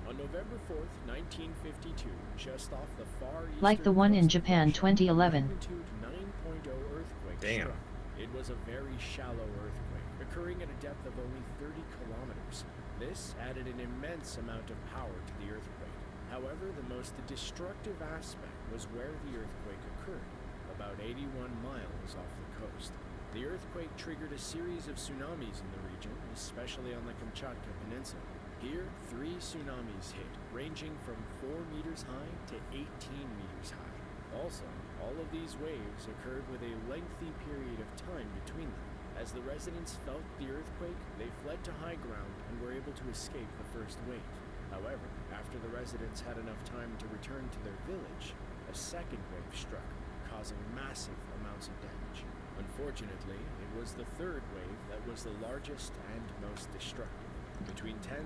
Speaker 12: On November 4th, 1952, just off the far eastern
Speaker 2: Like the one in
Speaker 12: coast of
Speaker 2: Japan
Speaker 12: Russia,
Speaker 2: 2011.
Speaker 12: magnitude 9.0 earthquake
Speaker 1: Damn.
Speaker 12: struck. It was a very shallow earthquake, occurring at a depth of only 30 kilometers. This added an immense amount of power to the earthquake. However, the most destructive aspect was where the earthquake occurred, about 81 miles off the coast. The earthquake triggered a series of tsunamis in the region, especially on the Kamchatka Peninsula. Here, 3 tsunamis hit, ranging from 4 meters high to 18 meters high. Also, all of these waves occurred with a lengthy period of time between them. As the residents felt the earthquake, they fled to high ground and were able to escape the first wave. However, after the residents had enough time to return to their village, a second wave struck, causing massive amounts of damage. Unfortunately, it was the third wave that was the largest and most destructive. Between 10,000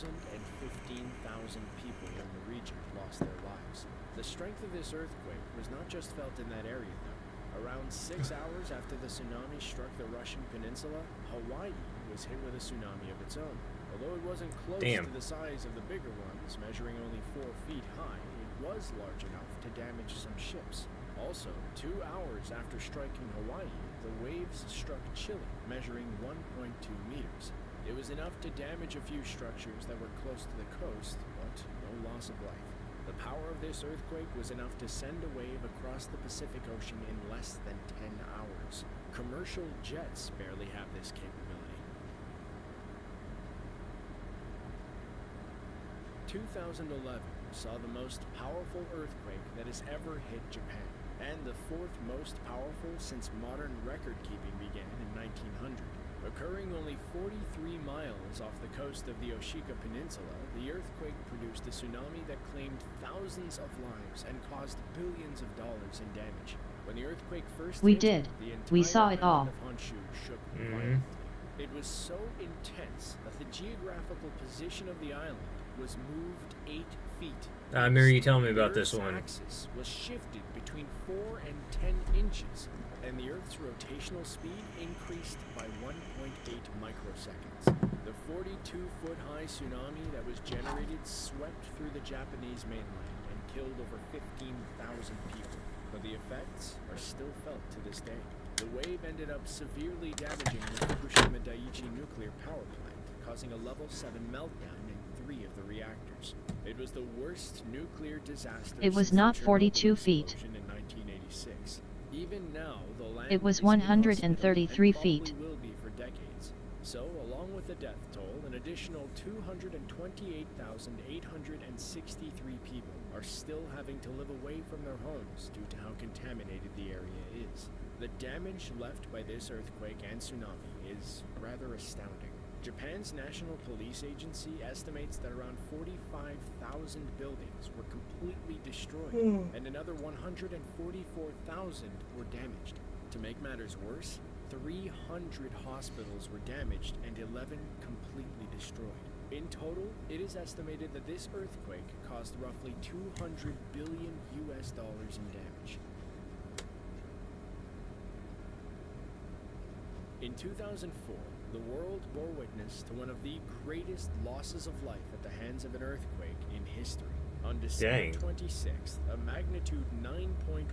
Speaker 12: and 15,000 people in the region lost their lives. The strength of this earthquake was not just felt in that area, though. Around 6 hours after the tsunami struck the Russian peninsula, Hawaii was hit with a tsunami of its own. Although it wasn't close to the size of the bigger ones, measuring only 4 feet high, it was large enough to damage some ships. Also, 2 hours after striking Hawaii, the waves struck Chile, measuring 1.2 meters. It was enough to damage a few structures that were close to the coast, but no loss of life. The power of this earthquake was enough to send a wave across the Pacific Ocean in less than 10 hours. Commercial jets barely have this capability. 2011 saw the most powerful earthquake that has ever hit Japan, and the 4th most powerful since modern record-keeping began in 1900. Occurring only 43 miles off the coast of the Oshika Peninsula, the earthquake produced a tsunami that claimed thousands of lives and caused billions of dollars in damage. When the earthquake first
Speaker 2: We
Speaker 12: hit,
Speaker 2: did.
Speaker 12: the entire
Speaker 2: We saw it all.
Speaker 12: island of Honshu shook violently. It was so intense that the geographical position of the island was moved 8 feet.
Speaker 1: I remember you telling me about this
Speaker 12: The
Speaker 1: one.
Speaker 12: Earth's axis was shifted between 4 and 10 inches, and the Earth's rotational speed increased by 1.8 microseconds. The 42-foot-high tsunami that was generated swept through the Japanese mainland and killed over 15,000 people, but the effects are still felt to this day. The wave ended up severely damaging the Fukushima Daiichi nuclear power plant, causing a level 7 meltdown in 3 of the reactors. It was the worst nuclear disaster
Speaker 2: It was
Speaker 12: since the
Speaker 2: not
Speaker 12: Chernobyl
Speaker 2: 42 feet.
Speaker 12: explosion in 1986. Even now, the land
Speaker 2: It was
Speaker 12: is
Speaker 2: 133
Speaker 12: inhospitable and
Speaker 2: feet.
Speaker 12: probably will be for decades. So, along with the death toll, an additional 228,863 people are still having to live away from their homes due to how contaminated the area is. The damage left by this earthquake and tsunami is rather astounding. Japan's National Police Agency estimates that around 45,000 buildings were completely destroyed, and another 144,000 were damaged. To make matters worse, 300 hospitals were damaged and 11 completely destroyed. In total, it is estimated that this earthquake caused roughly $200 billion in damage. In 2004, the world bore witness to one of the greatest losses of life at the hands of an earthquake in history. On December 26th, a magnitude 9.1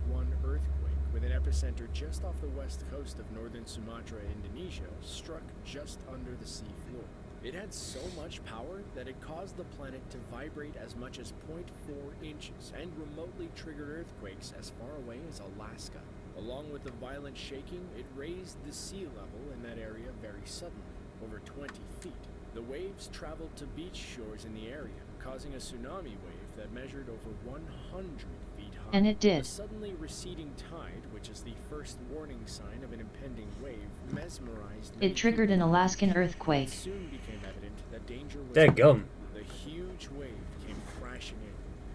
Speaker 12: earthquake with an epicenter just off the west coast of northern Sumatra, Indonesia, struck just under the sea floor. It had so much power that it caused the planet to vibrate as much as 0.4 inches and remotely triggered earthquakes as far away as Alaska. Along with the violent shaking, it raised the sea level in that area very suddenly, over 20 feet. The waves traveled to beach shores in the area, causing a tsunami wave that measured over 100 feet high.
Speaker 2: And it did.
Speaker 12: A suddenly receding tide, which is the first warning sign of an impending wave, mesmerized many
Speaker 2: It triggered an
Speaker 12: people.
Speaker 2: Alaskan earthquake.
Speaker 12: It soon became evident that danger was
Speaker 1: Dadgum.
Speaker 12: The huge wave came crashing in,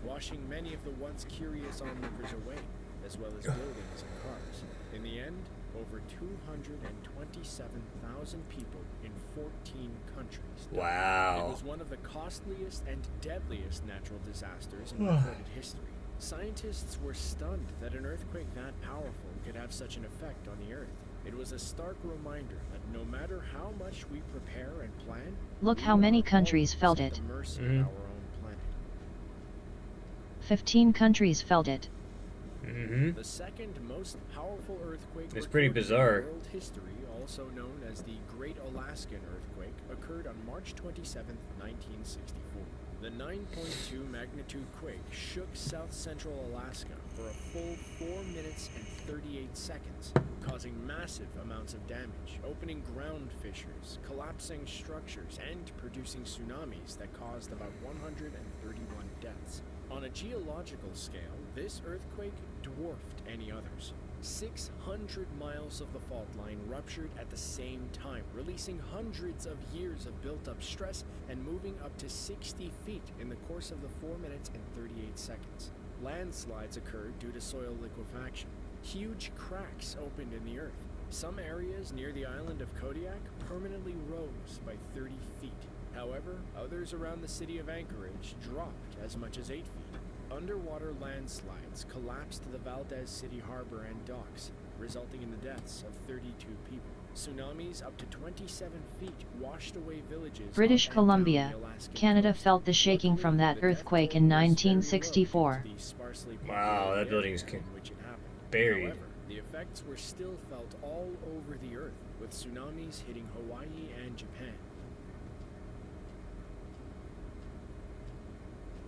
Speaker 12: washing many of the once curious onlookers away, as well as buildings and cars. In the end, over 227,000 people in 14 countries died.
Speaker 1: Wow.
Speaker 12: It was one of the costliest and deadliest natural disasters in recorded history. Scientists were stunned that an earthquake that powerful could have such an effect on the Earth. It was a stark reminder that no matter how much we prepare and plan,
Speaker 2: Look how many countries felt
Speaker 12: at
Speaker 2: it.
Speaker 12: the mercy of our own planet.
Speaker 2: 15 countries felt it.
Speaker 12: The second most powerful earthquake
Speaker 1: It's pretty
Speaker 12: recorded
Speaker 1: bizarre.
Speaker 12: in world history, also known as the Great Alaskan Earthquake, occurred on March 27, 1964. The 9.2 magnitude quake shook south central Alaska for a full 4 minutes and 38 seconds, causing massive amounts of damage, opening ground fissures, collapsing structures, and producing tsunamis that caused about 131 deaths. On a geological scale, this earthquake dwarfed any others. 600 miles of the fault line ruptured at the same time, releasing hundreds of years of built-up stress and moving up to 60 feet in the course of the 4 minutes and 38 seconds. Landslides occurred due to soil liquefaction. Huge cracks opened in the earth. Some areas near the island of Kodiak permanently rose by 30 feet. However, others around the city of Anchorage dropped as much as 8 feet. Underwater landslides collapsed the Valdez City Harbor and docks, resulting in the deaths of 32 people. Tsunamis up to 27 feet washed away villages.
Speaker 2: British
Speaker 12: up and
Speaker 2: Columbia,
Speaker 12: down the Alaskan
Speaker 2: Canada
Speaker 12: coast.
Speaker 2: felt the shaking from that
Speaker 12: Luckily, the
Speaker 2: earthquake
Speaker 12: death
Speaker 2: in
Speaker 12: toll was very low
Speaker 2: 1964.
Speaker 12: due to the sparsely
Speaker 1: Wow,
Speaker 12: populated
Speaker 1: that building's
Speaker 12: area in which it happened.
Speaker 1: buried.
Speaker 12: However, the effects were still felt all over the earth, with tsunamis hitting Hawaii and Japan.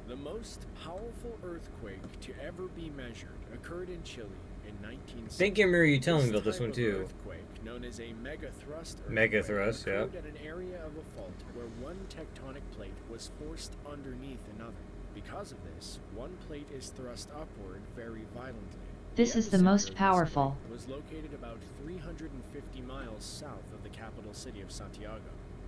Speaker 12: The most powerful earthquake to ever be measured occurred in Chile in 1960.
Speaker 1: I think I remember you telling me about this
Speaker 12: type
Speaker 1: one
Speaker 12: of
Speaker 1: too.
Speaker 12: Earthquake, known as a megathrust earthquake,
Speaker 1: Megathrust, yeah.
Speaker 12: occurred at an area of a fault where one tectonic plate was forced underneath another. Because of this, one plate is thrust upward very violently.
Speaker 2: This is the
Speaker 12: epicenter
Speaker 2: most
Speaker 12: of this
Speaker 2: powerful.
Speaker 12: quake was located about 350 miles south of the capital city of Santiago.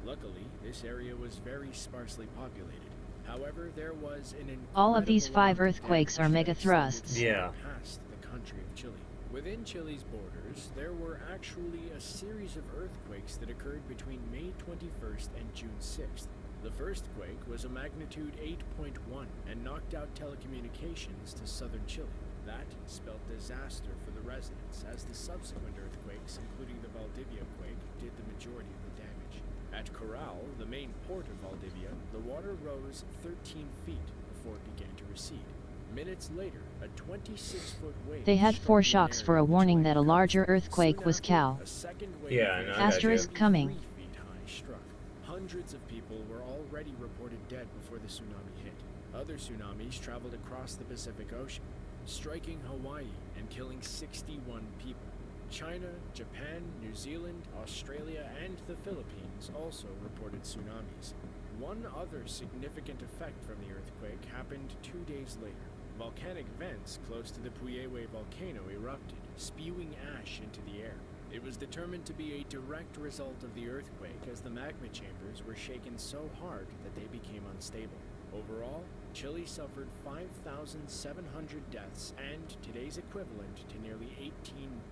Speaker 12: Luckily, this area was very sparsely populated. However, there was an
Speaker 2: All of these
Speaker 12: incredible
Speaker 2: 5
Speaker 12: amount of
Speaker 2: earthquakes are
Speaker 12: damage that
Speaker 2: megathrusts.
Speaker 12: extended
Speaker 1: Yeah.
Speaker 12: past the country of Chile. Within Chile's borders, there were actually a series of earthquakes that occurred between May 21st and June 6th. The first quake was a magnitude 8.1 and knocked out telecommunications to southern Chile. That spelled disaster for the residents, as the subsequent earthquakes, including the Valdivia quake, did the majority of the damage. At Corral, the main port of Valdivia, the water rose 13 feet before it began to recede. Minutes later, a 26-foot wave.
Speaker 2: They had
Speaker 12: struck
Speaker 2: 4
Speaker 12: the
Speaker 2: shocks
Speaker 12: area
Speaker 2: for a
Speaker 12: which
Speaker 2: warning
Speaker 12: went
Speaker 2: that a
Speaker 12: coast.
Speaker 2: larger earthquake
Speaker 12: Soon
Speaker 2: was
Speaker 12: after,
Speaker 2: Cal.
Speaker 12: a second wave
Speaker 1: Yeah, I know, I
Speaker 12: of
Speaker 1: got you.
Speaker 2: Asterisk coming.
Speaker 12: 33 feet high struck. Hundreds of people were already reported dead before the tsunami hit. Other tsunamis traveled across the Pacific Ocean, striking Hawaii and killing 61 people. China, Japan, New Zealand, Australia, and the Philippines also reported tsunamis. One other significant effect from the earthquake happened 2 days later. Volcanic vents close to the Puyehue volcano erupted, spewing ash into the air. It was determined to be a direct result of the earthquake, as the magma chambers were shaken so hard that they became unstable. Overall, Chile suffered 5,700 deaths and today's equivalent to nearly $18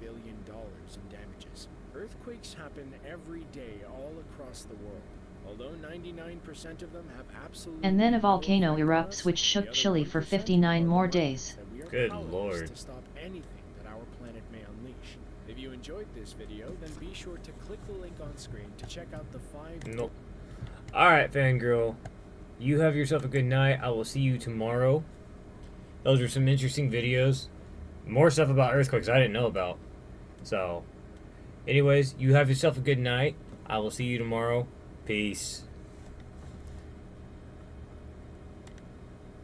Speaker 12: billion in damages. Earthquakes happen every day all across the world. Although 99% of them have absolutely
Speaker 2: And then a
Speaker 12: no
Speaker 2: volcano
Speaker 12: effect on
Speaker 2: erupts
Speaker 12: us,
Speaker 2: which
Speaker 12: the
Speaker 2: shook
Speaker 12: other
Speaker 2: Chile for
Speaker 12: 1%
Speaker 2: 59 more
Speaker 12: are
Speaker 2: days.
Speaker 12: that we are
Speaker 1: Good
Speaker 12: powerless
Speaker 1: lord.
Speaker 12: to stop anything that our planet may unleash. If you enjoy enjoyed this video, then be sure to click the link on screen to check out the 5...
Speaker 1: Nope. Alright, fangirl. You have yourself a good night. I will see you tomorrow. Those are some interesting videos. More stuff about earthquakes I didn't know about. So, anyways, you have yourself a good night. I will see you tomorrow. Peace.